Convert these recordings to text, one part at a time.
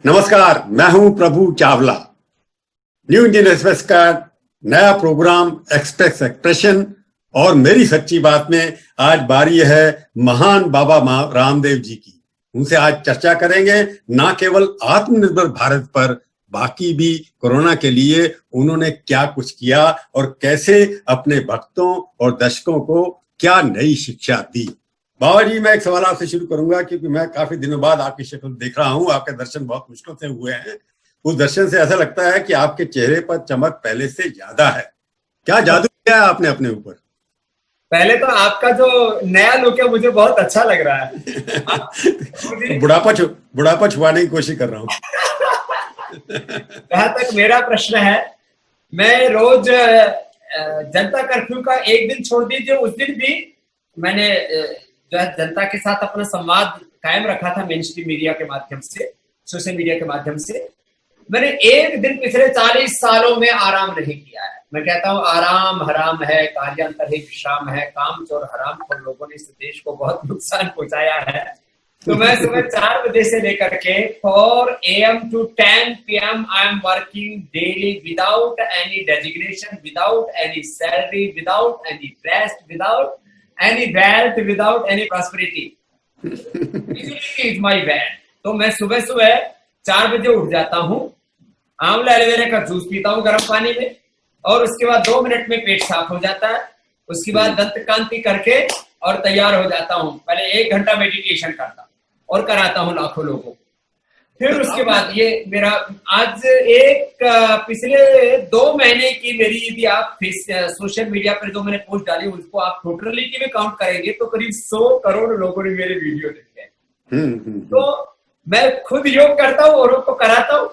नमस्कार, मैं हूं प्रभु चावला। न्यू इंडियन एक्सप्रेस का नया प्रोग्राम एक्सप्रेस एक्सप्रेशन और मेरी सच्ची बात में आज बारी है महान बाबा रामदेव जी की। उनसे आज चर्चा करेंगे ना केवल आत्मनिर्भर भारत पर, बाकी भी कोरोना के लिए उन्होंने क्या कुछ किया और कैसे अपने भक्तों और दर्शकों को क्या नई शिक्षा दी। बाबा जी, मैं एक सवाल आपसे शुरू करूंगा क्योंकि मैं काफी दिनों बाद आपकी शक्ल देख रहा हूं। आपके दर्शन बहुत मुश्किल से हुए हैं। उस दर्शन से ऐसा लगता है कि आपके चेहरे पर चमक पहले से ज्यादा है। क्या जादू किया है आपने अपने ऊपर? पहले तो आपका जो नया लुक है मुझे बहुत अच्छा लग रहा है। बुढ़ापा छुपाने की कोशिश कर रहा हूँ। जहां तक मेरा प्रश्न है, मैं रोज जनता कर्फ्यू का एक दिन छोड़ दीजिए, उस दिन भी मैंने जो है जनता के साथ अपना संवाद कायम रखा था मेन स्ट्रीम मीडिया के माध्यम से, सोशल मीडिया के माध्यम से। मैंने एक दिन पिछले 40 सालों में आराम नहीं किया है। मैं कहता हूँ आराम हराम है, कार्यांतर ही विश्राम है। काम चोर हराम खोर लोगों ने इस देश को बहुत नुकसान पहुंचाया है। तो मैं सुबह 4 बजे से लेकर के 4 AM to 10 PM I am working daily without any designation, without any salary, without any rest, without any wealth, without any prosperity. Is my wealth. तो मैं सुबह सुबह 4 बजे उठ जाता हूँ, आंवला एलोवेरा का जूस पीता हूँ गर्म पानी में, और उसके बाद 2 मिनट में पेट साफ हो जाता है। उसके बाद दंत कांति करके और तैयार हो जाता हूँ। पहले 1 घंटा मेडिटेशन करता हूँ और कराता हूँ लाखों लोगों को। फिर उसके बाद ये मेरा आज एक पिछले 2 महीने की मेरी, यदि आप सोशल मीडिया पर जो मैंने पोस्ट डाली उसको आप टोटलिटी में काउंट करेंगे तो करीब 100 करोड़ लोगों ने मेरे वीडियो देखे हैं। तो मैं खुद योग करता हूँ और को कराता हूँ।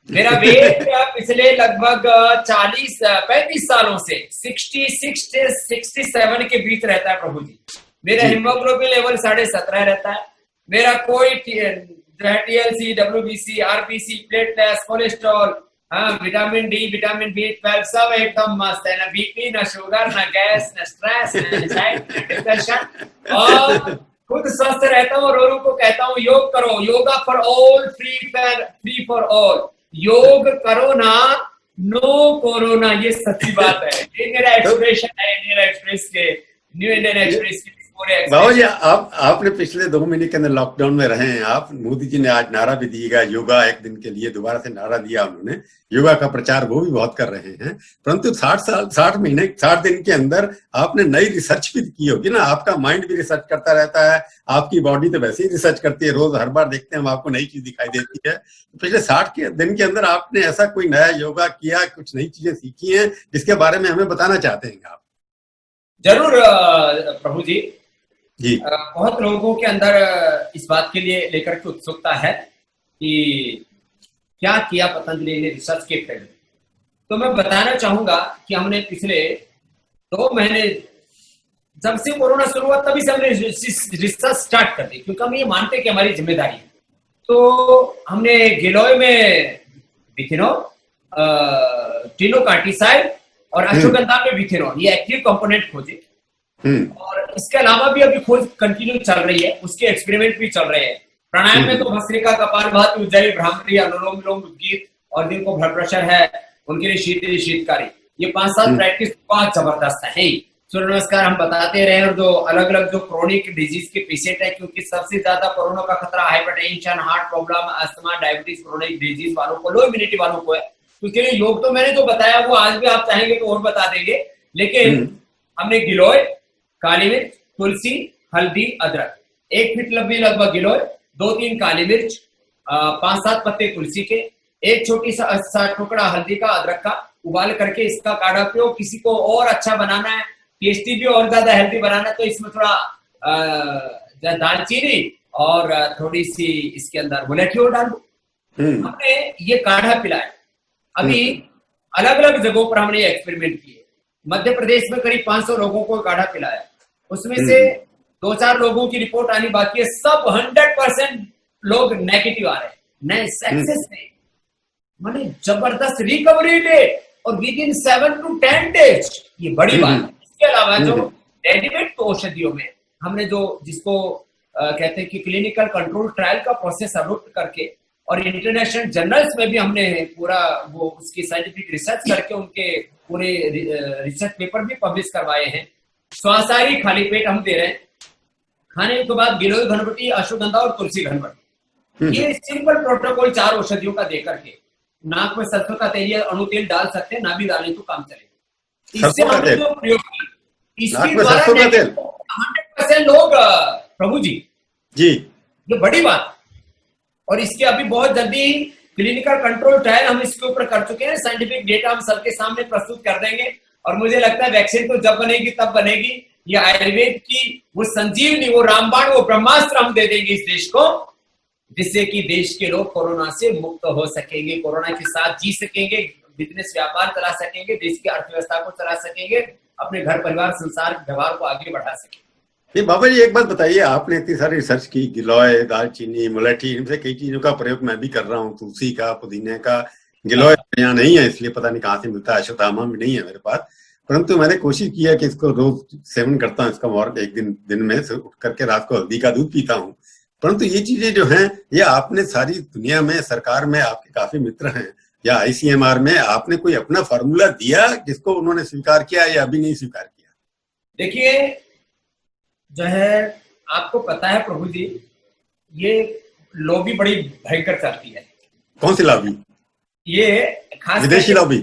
मेरा वेट पिछले लगभग 35 सालों से 67 के बीच रहता है प्रभु जी। मेरा हीमोग्लोबिन लेवल 17.5 रहता है। मेरा कोई TLC, WBC, RBC, platelets, cholesterol, vitamin D, vitamin B12 सब एकदम मस्त है। ना बीपी, ना शुगर, ना गैस, ना स्ट्रेस, ना एंजाइटी, डिप्रेशन, और खुद स्वस्थ रहता हूँ। और औरों को कहता हूँ योग करो, yoga for all, free for all. योग करो ना, नो कोरोना। ये सच्ची बात है। ये मेरा एक्सप्रेशन है, मेरा एक्सप्रेस के न्यू इंडियन एक्सप्रेस के। बाबा जी, आपने पिछले 2 महीने के अंदर लॉकडाउन में रहे हैं आप। मोदी जी ने आज नारा भी दिया, योगा एक दिन के लिए दोबारा से नारा दिया उन्होंने। योगा का प्रचार वो भी बहुत कर रहे हैं, परंतु 60 दिन के अंदर आपने नई रिसर्च भी की होगी ना। आपका माइंड भी रिसर्च करता रहता है, आपकी बॉडी तो वैसे ही रिसर्च करती है। रोज हर बार देखते हैं हम, आपको नई चीज दिखाई देती है। पिछले 60 दिन के अंदर आपने ऐसा कोई नया योगा किया, कुछ नई चीजें सीखी हैं जिसके बारे में हमें बताना चाहते हैं आप? जरूर प्रभु जी। जी। बहुत लोगों के अंदर इस बात के लिए लेकर के उत्सुकता है कि क्या किया पतंजलि ने रिसर्च के फील्ड में। तो मैं बताना चाहूंगा कि हमने पिछले 2 महीने, जब से कोरोना शुरू हुआ तभी से हमने रिसर्च स्टार्ट कर दी, क्योंकि हम ये मानते हैं कि हमारी जिम्मेदारी है। तो हमने गिलोय में विथिनोल, टिनोकार्टिसाइड और अश्वगंधा में विथिनोल, ये एक्टिव कंपोनेंट खोजे। और इसके अलावा भी अभी खोज कंटिन्यू चल रही है, उसके एक्सपेरिमेंट भी चल रहे हैं। प्राणायाम में तो भस्त्रिका, कपालभाति, उज्जयी, भ्रामरी, अनुलोम विलोम, उद्गीत, और जिनको ब्लड प्रेशर है उनके लिए शीतकारी, ये 5-7 प्रैक्टिस बहुत जबरदस्त है। सूर्य नमस्कार हम बताते रहे। और जो अलग अलग जो क्रोनिक डिजीज के पेशेंट है, क्योंकि सबसे ज्यादा कोरोना का खतरा hypertension, heart problem, asthma, diabetes, chronic disease वालों को, लो इम्यूनिटी वालों को है। तो उसके लिए योग तो मैंने जो बताया वो आज भी आप चाहेंगे तो और बता देंगे। लेकिन हमने गिलोय, काली मिर्च, तुलसी, हल्दी, अदरक, 1 फीट लंबी लगभग गिलोय, 2-3 काली मिर्च, 5-7 पत्ते तुलसी के, 1 छोटी सा टुकड़ा हल्दी का, अदरक का, उबाल करके इसका काढ़ा पियो। किसी को और अच्छा बनाना है, टेस्टी भी और ज्यादा हेल्दी बनाना है, तो इसमें थोड़ा दालचीनी और थोड़ी सी इसके अंदर मुलेठी और डाल दो। हमने ये काढ़ा पिलाया। अभी अलग अलग जगहों पर हमने ये एक्सपेरिमेंट किए। मध्य प्रदेश में करीब 500 लोगों को काढ़ा पिलाया। उसमें से 2-4 लोगों की रिपोर्ट आनी बाकी है। सब 100% लोग नेगेटिव आ रहे हैं, नए सक्सेस में, माने जबरदस्त रिकवरी रेट, और विद इन 7 to 10 days। ये बड़ी बात है। इसके अलावा जो रेडीमेड औषधियों में हमने जो जिसको कहते हैं कि क्लिनिकल कंट्रोल ट्रायल का प्रोसेस अडॉप्ट करके और इंटरनेशनल जर्नल्स में भी हमने पूरा वो उसकी साइंटिफिक रिसर्च करके उनके पूरे रिसर्च पेपर भी पब्लिश करवाए हैं। स्वासारी खाली पेट हम दे रहे हैं। खाने के बाद गिलोय घनवटी, अश्वगंधा और तुलसी घनवटी, ये सिंपल प्रोटोकॉल 4 औषधियों का देकर के नाक में सरसों का तेल या अणु तेल डाल सकते हैं, ना भी डालें तो काम चलेगा। इससे हमने जो प्रयोग किया, इसके द्वारा 100% लोग प्रभु जी जो बड़ी बात, और इसके अभी बहुत जल्दी क्लिनिकल कंट्रोल ट्रायल हम इसके ऊपर कर चुके हैं। साइंटिफिक डेटा हम सबके सामने प्रस्तुत कर देंगे, और मुझे लगता है वैक्सीन तो जब बनेगी तब बनेगी। ये आयुर्वेद की वो संजीवनी, वो रामबाण, वो ब्रह्मास्त्र हम दे देंगे इस देश को, जिससे कि देश के लोग कोरोना से मुक्त हो सकेंगे, कोरोना के साथ जी सकेंगे, बिजनेस व्यापार चला सकेंगे, देश की अर्थव्यवस्था को चला सकेंगे, अपने घर परिवार संसार व्यवहार को आगे बढ़ा सकेंगे। ये बाबा जी एक बात बताइए, आपने इतनी सारी रिसर्च की, गिलोय, दालचीनी, मुलेठी, इनसे कई चीजों का प्रयोग मैं भी कर रहा हूँ, तुलसी का, पुदीने का। गिलोय यहाँ नहीं है इसलिए पता नहीं कहाँ से मिलता है, अश्वत्थामा भी नहीं है मेरे पास, परंतु मैंने कोशिश किया कि इसको रोज सेवन करता हूँ, इसका एक दिन में से उठ करके रात को हल्दी का दूध पीता हूँ। परंतु ये चीजें जो हैं, ये आपने सारी दुनिया में, सरकार में आपके काफी मित्र हैं, या आईसीएमआर में आपने कोई अपना फार्मूला दिया जिसको उन्होंने स्वीकार किया या अभी नहीं स्वीकार किया? देखिए जो है, आपको पता है प्रभु जी, ये लॉबी बड़ी भयंकर चलती है। कौन सी लॉबी? ये खास विदेशी लॉबी।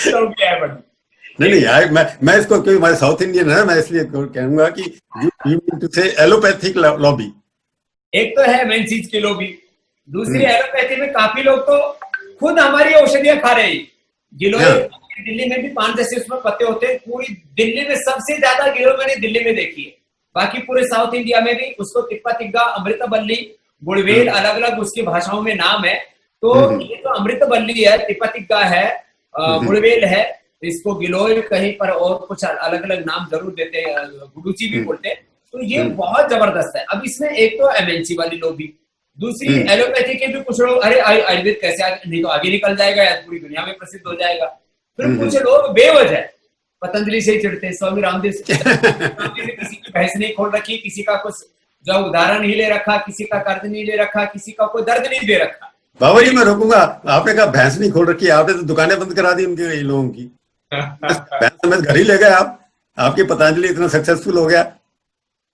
लॉबी है बड़ी। नहीं यार, मैं इसको, क्योंकि मैं साउथ इंडियन है, मैं इसलिए कहूंगा कि यू मीन टू से एलोपैथिक लॉबी। एक तो है मेन चीज की लॉबी, दूसरी एलोपैथी में काफी लोग तो खुद हमारी औषधियां खा रहे हैं। गिलोय दिल्ली में भी 5 जैसे उसमें पत्ते होते हैं, पूरी दिल्ली में सबसे ज्यादा गिलोय मैंने दिल्ली में देखी है। बाकी पूरे साउथ इंडिया में भी उसको तिप्पा तिग्गा, अमृतबल्ली, गुड़वेल, अलग अलग उसकी भाषाओं में नाम है। तो ये तो अमृतबल्ली है, तिप्पा तिग्गा है, गुड़वेल है, इसको गिलोय कहीं पर और कुछ अलग अलग नाम जरूर देते हैं, गुडूची भी बोलते हैं। तो ये बहुत जबरदस्त है। अब इसमें एक तो एमएनसी वाली लॉबी, दूसरी एलोपैथी के भी कुछ लोग, अरे आयुर्वेद कैसे आगे, नहीं तो आगे निकल जाएगा या पूरी दुनिया में प्रसिद्ध हो जाएगा। फिर कुछ लोग बेवजह पतंजलि से ही चिढ़ते, स्वामी रामदेव से किसी की भैंस नहीं खोल रखी, किसी का कुछ जो उदाहरण नहीं ले रखा, किसी का कर्ज नहीं ले रखा, किसी का कोई दर्द नहीं दे रखा। बाबा जी मैं रोकूंगा, आपने कहा भैंस नहीं खोल रखी, आपने तो दुकानें बंद करा दी उनके लोगों की। भैंस समेत घर ही ले गए आप, आपकी पतंजलि इतना सक्सेसफुल हो गया।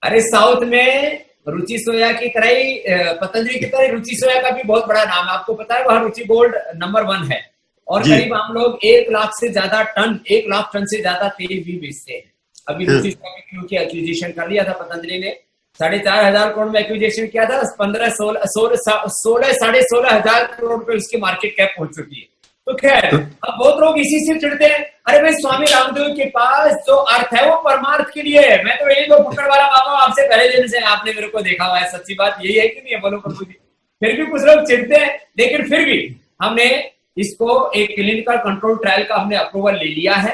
अरे साउथ में रुचि सोया की तरह ही, पतंजलि की तरह रुचि सोया का भी बहुत बड़ा नाम है, आपको पता है, वहां रुचि गोल्ड नंबर 1 है। और करीब हम लोग 1 लाख से ज्यादा टन, 1 लाख टन से ज्यादा तेल भी बेचते हैं। अभी रुचि सोया की एक्विजिशन कर लिया था पतंजलि ने, 4,500 करोड़ में एक्विजिशन किया था, 16,500 करोड़ रुपए उसकी मार्केट कैप पहुंच चुकी है। तो खैर, अब बहुत लोग इसी से चिढ़ते हैं, अरे भाई स्वामी रामदेव के पास जो अर्थ है वो परमार्थ के लिए है। मैं तो यही दो पकड़ वाला बाबा आपसे पहले दिन से आपने मेरे को देखा हुआ है, सच्ची बात यही है कि नहीं है, बोलो प्रभु जी। फिर भी कुछ लोग चिढ़ते हैं, लेकिन फिर भी हमने इसको एक क्लिनिकल कंट्रोल ट्रायल का हमने अप्रूवल ले लिया है।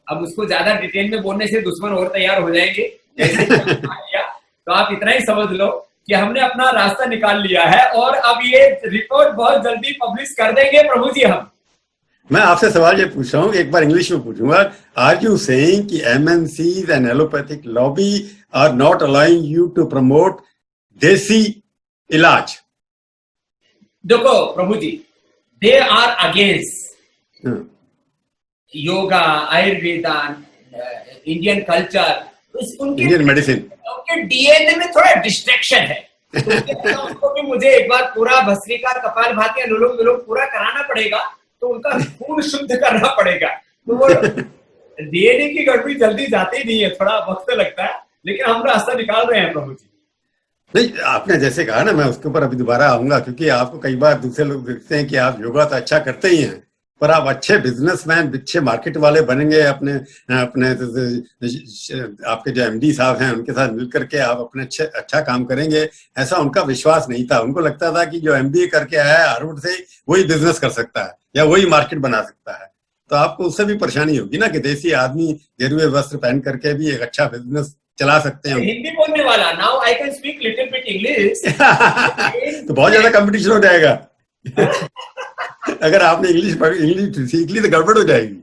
अब उसको ज्यादा डिटेल में बोलने से दुश्मन और तैयार हो जाएंगे, तो आप इतना ही समझ लो कि हमने अपना रास्ता निकाल लिया है, और अब ये रिपोर्ट बहुत जल्दी पब्लिश कर देंगे प्रभु जी हम। मैं आपसे सवाल ये पूछ रहा हूँ, एक बार इंग्लिश में पूछूंगा, आर यू सेइंग कि MNCs and allopathic lobby are not allowing you to promote देसी इलाज? देखो Prabhu ji, they are against yoga, Ayurveda, Indian culture, Indian medicine, उनके डीएनए में थोड़ा डिस्ट्रैक्शन है। तो उनको भी मुझे एक बार पूरा भस्त्रिका, कपालभाति, अनुलोम विलोम पूरा कराना पड़ेगा, तो उनका खून शुद्ध करना पड़ेगा। तो वो डीएनए की गड़बड़ी जल्दी जाती नहीं है, थोड़ा वक्त लगता है, लेकिन हम रास्ता निकाल रहे हैं प्रभु जी। नहीं, आपने जैसे कहा ना, मैं उसके ऊपर अभी दोबारा आऊंगा, क्योंकि आपको कई बार दूसरे लोग देखते हैं कि आप योगा तो अच्छा करते ही हैं, पर आप अच्छे बिजनेसमैन, अच्छे मार्केट वाले बनेंगे, अपने आपके जो MD साहब हैं उनके साथ मिलकर के आप अपने अच्छा काम करेंगे, ऐसा उनका विश्वास नहीं था। उनको लगता था कि जो MBA करके आया है हार्वर्ड से, वही बिजनेस कर सकता है या वही मार्केट बना सकता है। तो आपको उससे भी परेशानी होगी ना कि देसी आदमी गेरुए वस्त्र पहन करके भी एक अच्छा बिजनेस चला सकते हैं। हिंदी बोलने वाला, now I can speak little bit English. तो बहुत ज्यादा कंपटीशन हो जाएगा। अगर आपने इंग्लिश सीख ली तो गड़बड़ हो जाएगी।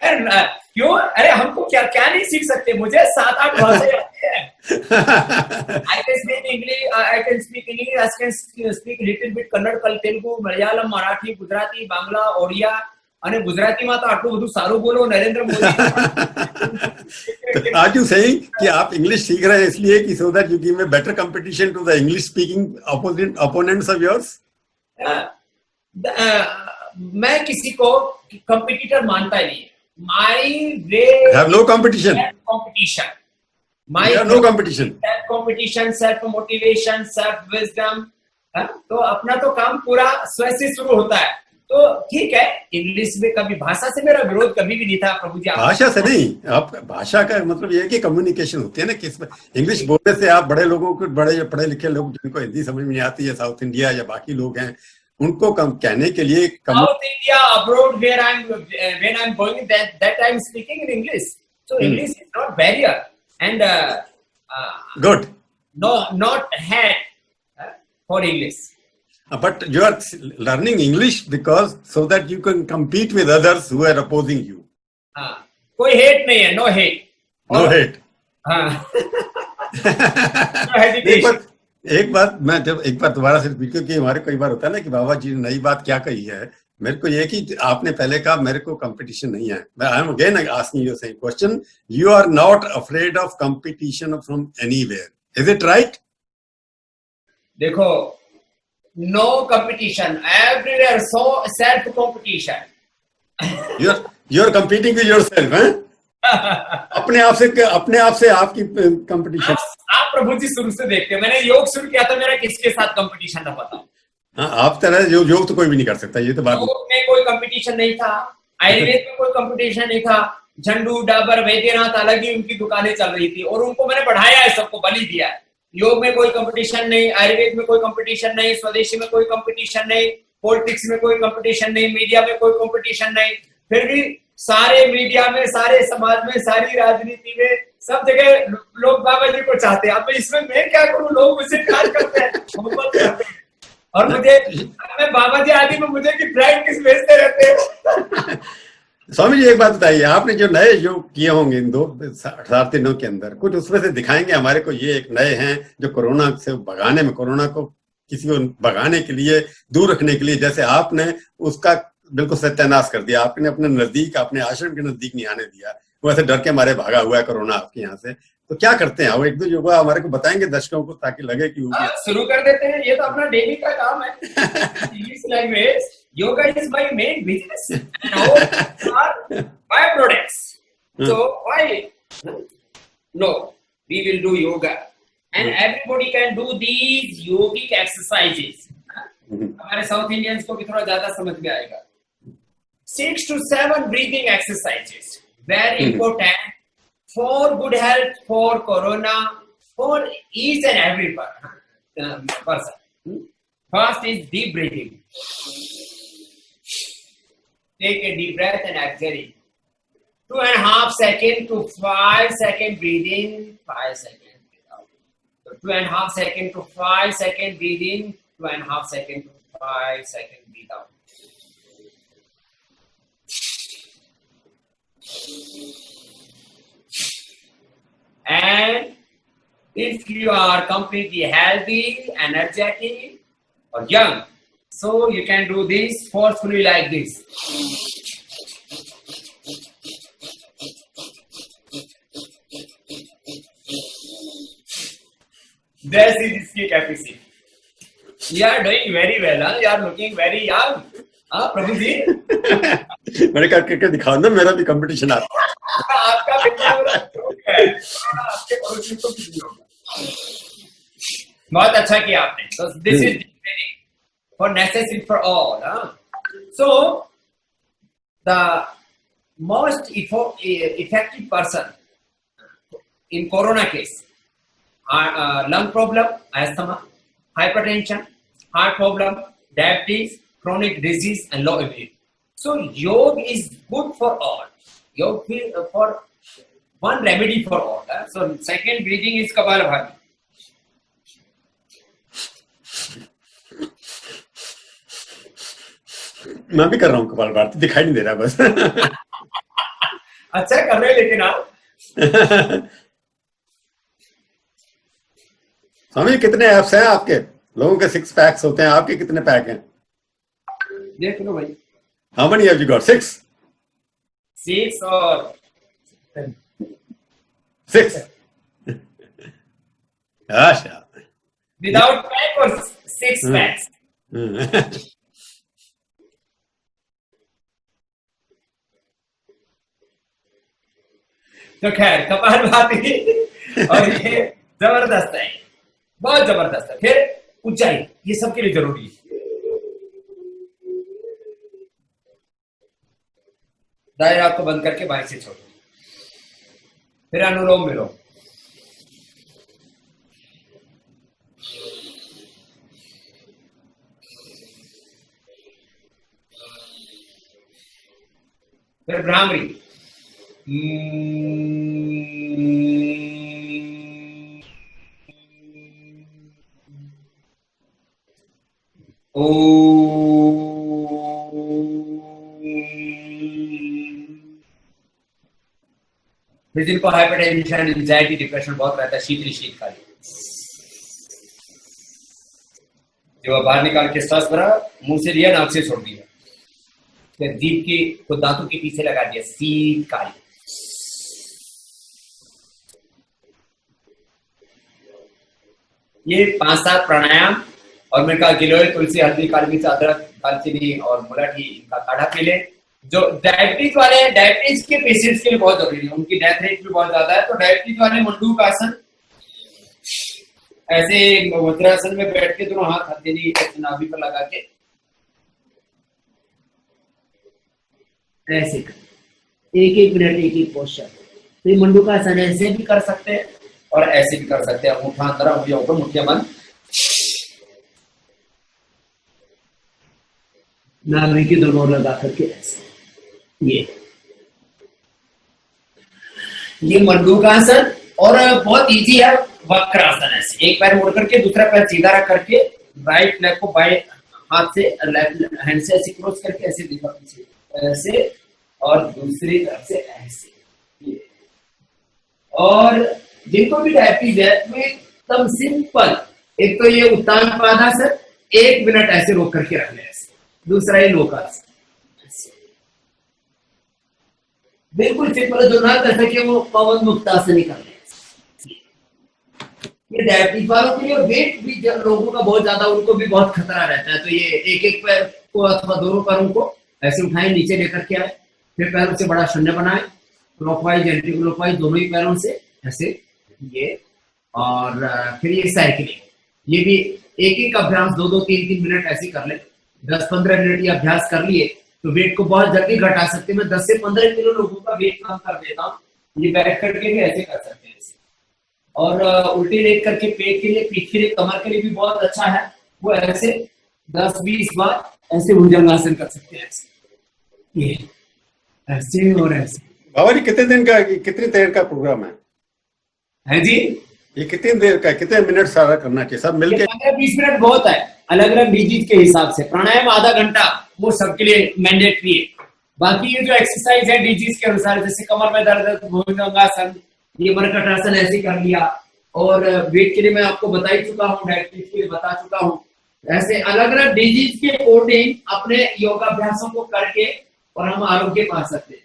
क्यों? अरे हमको क्या नहीं सीख सकते, मुझे 7-8 भाषाएं आती है। I can speak English, I can speak English, I can speak little bit Kannada, Telugu, Malayalam, Marathi, Gujarati, Bangla, Odia અને ગુજરાતીમાં તો આટલું બધું સારું બોલો Narendra Modi. Are you saying कि आप इंग्लिश सीख रहे हैं इसलिए कि so that you give a better competition to the English speaking opponents of yours? मैं किसी को कंपटीटर मानता नहीं. My way have no competition. Competition. My no competition. Self competition, self motivation, self wisdom. तो अपना तो काम पूरा स्वयं से शुरू होता है. तो ठीक है, इंग्लिश में कभी भाषा से मेरा विरोध कभी भी नहीं था प्रभु जी. भाषा से नहीं, आप भाषा का मतलब ये है कि कम्युनिकेशन होती है ना, किस इंग्लिश बोलने से आप बड़े लोगों को, बड़े पढ़े लिखे लोग जिनको हिंदी समझ में नहीं आती है, साउथ इंडिया या बाकी लोग हैं, उनको कम कहने के लिए South India abroad where I am when I am going that I am speaking in English. So English is not barrier and good not had for English. But you are learning English because so that you can compete with others who are opposing you. कोई hate नहीं है, no hate. No hate. एक बात मैं जब एक बार दोबारा से, क्योंकि हमारे कई बार होता है ना कि बाबा जी ने नई बात क्या कही है. मेरे को ये कि आपने पहले कहा मेरे को कंपटीशन नहीं है. I am again asking you same question. You are not afraid of competition from anywhere. Is it right? देखो, no competition everywhere, so self competition. you're competing with yourself, हैं? अपने आप से आपकी कंपटीशन. आप प्रभु जी शुरू से देखते हैं, मैंने योग शुरू किया था, मेरा किसके साथ कंपटीशन था पता? हाँ, आप तरह योग तो कोई भी नहीं कर सकता, ये तो बात. योग में कोई कंपटीशन नहीं था, आयुर्वेद में कोई कंपटीशन नहीं था. झंडू, डाबर, वैद्यनाथ अलग ही उनकी दुकानें चल रही थी और उनको मैंने बढ़ाया है, सबको बलि दिया है. योग में कोई कंपटीशन नहीं, आयुर्वेद में कोई कंपटीशन नहीं, स्वदेशी में कोई कंपटीशन नहीं, पॉलिटिक्स में कोई कंपटीशन नहीं, मीडिया में कोई कंपटीशन नहीं. फिर भी सारे मीडिया में, सारे समाज में, सारी राजनीति में, सब जगह लोग बाबा जी को चाहते हैं. अब इसमें मैं क्या करूं? लोग मुझसे प्यार करते हैं, मोहब्बत करते हैं और मुझे, मैं बाबा जी आदि में मुझे की फ्लाइट किस भेजते रहते हैं. स्वामी जी एक बात बताइए, आपने जो नए योग किए होंगे इन 7 दिनों के अंदर, कुछ उसमें से दिखाएंगे हमारे को? ये एक नए हैं जो कोरोना से भगाने में, कोरोना को किसी को भगाने के लिए, दूर रखने के लिए, जैसे आपने उसका बिल्कुल सत्यानाश कर दिया. आपने अपने नजदीक, अपने आश्रम के नजदीक नहीं आने दिया. वो ऐसे डर के मारे भागा हुआ है कोरोना आपके यहाँ से. तो क्या करते हैं वो? एक दो योग हमारे को बताएंगे दर्शकों को, ताकि लगे कि शुरू कर देते हैं. ये तो अपना डेली का काम है. English language, yoga is my main business and all are byproducts. So why no, we will do yoga and everybody can do these yogic exercises. हमारे साउथ इंडियंस को भी थोड़ा ज्यादा समझ में आएगा. 6 to 7 breathing exercises, very important for good health, for corona, for each and every person. First is deep breathing. Take a deep breath and exhale. 2.5 second to 5 second breathe in, 5 second breathe out. So 2.5 second to 5 second breathe in, 2.5 second to 5 second breathe out. And if you are completely healthy, energetic, or young, so you can do this forcefully like this. This is इसकी capacity. You are doing very well, huh? You are looking very young. हाँ प्रभु जी. मैंने करके दिखाओ ना, मेरा भी competition आता है. आपका कितना बड़ा जोक है, आपके पड़ोसी को भी होगा. बहुत अच्छा किया आपने. So this is for necessary for all. So the most effective person in corona case are lung problem, asthma, hypertension, heart problem, diabetes, chronic disease and low immunity. So yoga is good for all. Yoga for one remedy for all. So second breathing is Kapalabhati. मैं भी कर रहा हूँ कपालभाति, दिखाई नहीं दे रहा बस. अच्छा कर रहे हैं लेकिन आप. हमें कितने एप्स हैं आपके? लोगों के 6 पैक्स होते हैं, आपके कितने पैक हैं? देख लो भाई। How many have you got? 6? 6 और 6. अच्छा, विदाउट पैक और 6 पैक्स। तो खैर कपालभाति और ये जबरदस्त है, बहुत जबरदस्त है। फिर ऊंचाई, ये सबके लिए जरूरी है। दायरा आपको बंद करके बाहर से छोड़ो, फिर अनुलोम विलोम। फिर भ्रामरी। फिर जिनको हाइपरटेंशन, एंजाइटी, डिप्रेशन बहुत रहता है, शीतकाली। जब बाहर निकाल के सांस भरा, मुंह से लिया, नाक से छोड़ दिया, फिर जीभ की को दांतों के पीछे लगा दिया, शीतकाली। ये 5-7 प्राणायाम, और मैंने कहा गिलोय, तुलसी, हल्दी, काली मिर्च, अदरक, दालचीनी और मुलठी, इनका काढ़ा पी ले। जो डायबिटीज वाले हैं, डायबिटीज के पेशेंट्स के लिए बहुत जरूरी है, उनकी डेथ रेट भी बहुत ज्यादा है। तो डायबिटीज वाले मंडूक आसन, ऐसे वज्रासन में बैठ के दोनों हाथ हथेली नाभि पर लगा के ऐसे 1-1 मिनट 1-1 पोस्चर। तो ये मंडूकासन ऐसे भी कर सकते हैं और ऐसे भी कर सकते हैं। अंगूठा अंदर, उंगलियां ऊपर, मुट्ठियां बंद, नाभि की दोनों ओर लगा करके ऐसे। ये मंडूकासन, और बहुत इजी है वक्रासन। ऐसे एक पैर मोड़ करके दूसरा पैर सीधा रख करके राइट लेग को बाएं हाथ से, लेफ्ट हैंड से ऐसे क्रॉस करके ऐसे दिखा पीछे ऐसे, और दूसरी तरफ से ऐसे। और जिनको भी डायबिटीज है तो एकदम सिंपल, एक तो ये उत्तान पादासन, 1 मिनट ऐसे रोक करके रख ले, ऐसे। दूसरा ही लोकासन, बिल्कुल सिंपल, जो ना कर सके वो पवन मुक्तासन कर ले। ये डायबिटीज वालों के लिए, वेट भी जब लोगों का बहुत ज्यादा, उनको भी बहुत खतरा रहता है। तो ये 1-1 पैर को अथवा दोनों पैरों को ऐसे उठाएं, नीचे लेकर के आए, फिर पैरों से बड़ा शून्य बनाए, क्लॉकवाइज एंटी क्लॉकवाइज दोनों ही पैरों से ऐसे ये। और फिर ये साइकिलिंग, ये भी 1-1 अभ्यास 2-2, 3-3 मिनट ऐसे कर ले। 10-15 मिनट ये अभ्यास कर लिए तो वेट को बहुत जल्दी घटा सकते हैं। मैं 10 से 15 किलो लोगों का वेट कम कर देता हूँ। ये बैठ करके भी ऐसे कर सकते हैं। और उल्टी लेट करके पेट के लिए, पीठ के लिए, कमर के लिए भी बहुत अच्छा है। वो ऐसे 10-20 बार ऐसे भुजंगासन कर सकते हैं, ये ऐसे और ऐसे। बाबा जी, कितने दिन का, कितनी देर का प्रोग्राम है जी? ये कितनी देर का, कितने मिनट सारा करना चाहिए सब मिलके? 15-20 मिनट बहुत है, अलग अलग डिजीज के हिसाब से। प्राणायाम आधा घंटा, वो सबके लिए मैंडेटरी है। बाकी ये जो एक्सरसाइज है डिजीज के अनुसार, जैसे कमर में दर्द है तो भुजंगासन, ये मरकटासन ऐसे कर लिया। और वेट के लिए मैं आपको बता ही चुका हूँ, डायबिटीज के लिए बता चुका हूँ। ऐसे अलग अलग डिजीज के अकॉर्डिंग अपने योगाभ्यासों को करके और हम आरोग्य पा सकते हैं।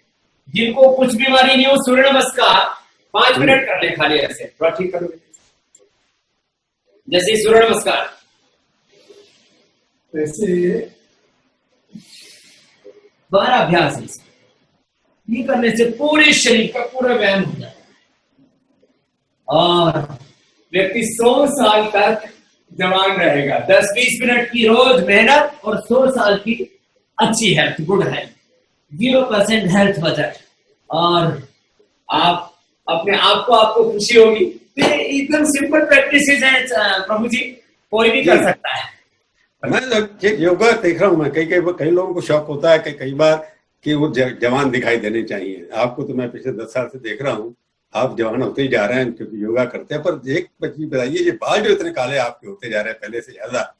जिनको कुछ बीमारी नहीं हो, सूर्य नमस्कार 5 मिनट कर ले खाली, ऐसे थोड़ा ठीक करो। जैसे सूर्य नमस्कार ऐसे 12 अभ्यास है। ये करने से पूरे शरीर का पूरा व्यायाम हो जाता है और व्यक्ति 100 साल तक जवान रहेगा। 10-20 मिनट की रोज मेहनत और 100 साल की अच्छी health, good health, 0% health budget, और आप अपने आप को, आपको खुशी होगी। तो एकदम सिंपल प्रैक्टिसेस है प्रभु जी, कोई भी कर सकता है। मैं योगा देख रहा हूँ, मैं कई लोगों को शौक होता है कि कई बार कि वो जवान दिखाई देने चाहिए। आपको तो मैं पिछले 10 साल से देख रहा हूँ, आप जवान होते ही जा रहे हैं क्योंकि योगा करते हैं। पर एक चीज बताइए, ये बाल जो इतने काले आपके होते जा रहे हैं पहले से ज्यादा,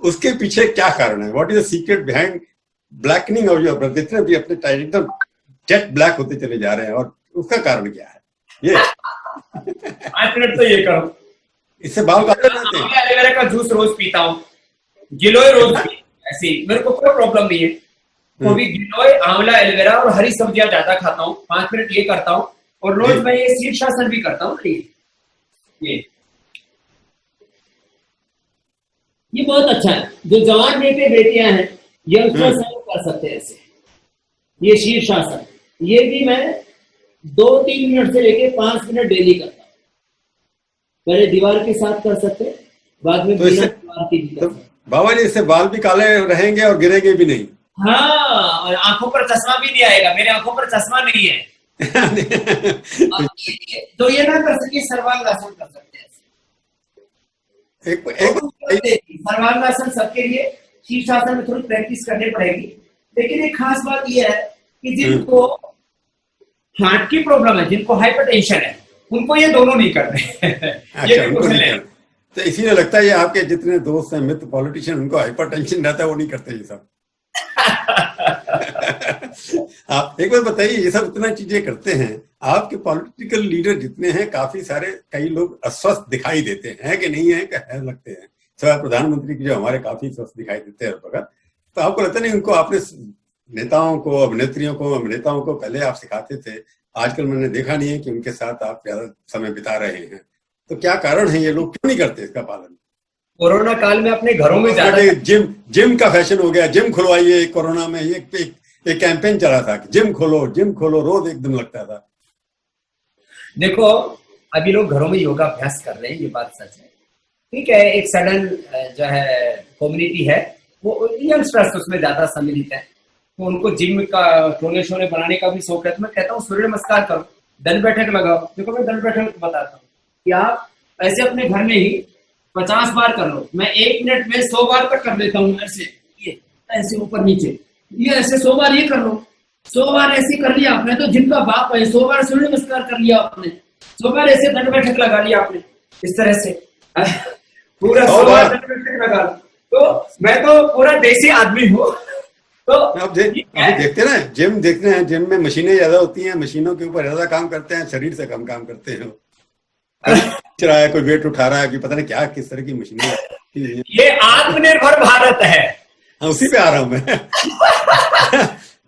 उसके पीछे क्या कारण है? What is the secret behind blackening of your breath? जितने भी अपने टाइम एकदम जेट ब्लैक होते चले जा रहे हैं, और उसका कारण क्या है? ये 5 मिनट तो ये करो, इससे बाल काले रहते हैं। मैं एलोवेरा का जूस रोज पीता हूँ, गिलोय रोज पी, ऐसे ही मेरे को कोई प्रॉब्लम नहीं है। तो भी गिलोय, आंवला, एलोवेरा और हरी सब्जियां ज्यादा खाता हूँ, 5 मिनट ये करता हूँ, और जी। रोज मैं ये शीर्षासन भी करता हूँ। ये ये बहुत अच्छा है। जो जवान बेटे बेटियां हैं ये उसमें हम्म। सहयोग कर सकते हैं ऐसे। ये शीर्षासन, ये भी मैं 2-3 मिनट से लेके 5 मिनट डेली करता हूँ। पहले दीवार के साथ कर सकते हैं, बाद में तो बिना इससे दीवार के भी कर तो सकते हैं। बाबा जी, इससे बाल भी काले रहेंगे और गिरेंगे भी नहीं। हाँ, और आंखों पर चश्मा भी नहीं आएगा, मेरे आंखों पर चश्मा नहीं है। अब तो ये ना कर सके, सर्वांगासन कर सकते हैं। एक एक तो सर्वांगासन सबके लिए, शीर्षासन में थोड़ी प्रैक्टिस करनी पड़ेगी। लेकिन एक खास बात यह है कि जिनको हार्ट की प्रॉब्लम है, जिनको हाइपरटेंशन है, उनको ये दोनों नहीं करने। ये अच्छा, भी उनको कुछ नहीं नहीं। करना। तो इसीलिए लगता है ये आपके जितने दोस्त हैं, मित्र पॉलिटिशियन, उनको हाइपरटेंशन रहता है, वो नहीं करते ये सब। आप एक बात बताइए, ये सब इतना चीजें करते हैं, आपके पॉलिटिकल लीडर जितने हैं, काफी सारे, कई लोग अस्वस्थ दिखाई देते हैं कि नहीं है, कि है लगते हैं। सिवाय प्रधानमंत्री की, जो हमारे काफी स्वस्थ दिखाई देते हैं हर वक्त। तो आपको लगता नहीं उनको, आपने नेताओं को, अभिनेत्रियों को, अभिनेताओं को पहले आप सिखाते थे, आजकल मैंने देखा नहीं है कि उनके साथ आप ज्यादा समय बिता रहे हैं। तो क्या कारण है, ये लोग क्यों नहीं करते इसका पालन? कोरोना काल में अपने घरों में ज्यादा जिम जिम का फैशन हो गया, जिम खुलवाइए। कोरोना में एक कैंपेन चला था कि जिम खोलो, रोज एक दिन लगता था। देखो, अभी लोग घरों में योगा अभ्यास कर रहे हैं, ये बात सच है। ठीक है, एक सडन जो है कम्युनिटी है, वो यंगस्टर्स उसमें ज्यादा सम्मिलित है, तो उनको जिम का टोने शोने बनाने का भी शौक है। तो मैं कहता हूँ सूर्य नमस्कार करो, दंड बैठक लगाओ। देखो, मैं दंड बैठक बताता हूँ कि आप ऐसे अपने घर में ही 50 बार कर लो। मैं 1 मिनट में 100 बार तक कर देता हूँ। ऐसे ये, ऐसे ऊपर नीचे, ये ऐसे 100 बार ये कर लो। 100 बार ऐसे कर लिया आपने तो जिनका बाप है, 100 बार सूर्य नमस्कार कर लिया आपने, 100 बार ऐसे दंड बैठक लगा लिया आपने, इस तरह से पूरा 100 बार दंड बैठक लगा लो। तो मैं तो पूरा देसी आदमी हूँ। तो अभी देखते ना, जिम देखते हैं, जिम में मशीनें ज्यादा होती हैं, मशीनों के ऊपर ज्यादा काम करते हैं, शरीर से कम काम करते हैं। कभी खींच रहा है, कोई वेट उठा रहा है, कि पता नहीं क्या, किस तरह की मशीनें। ये आत्मनिर्भर भारत है। हाँ, उसी पे आ रहा हूं मैं।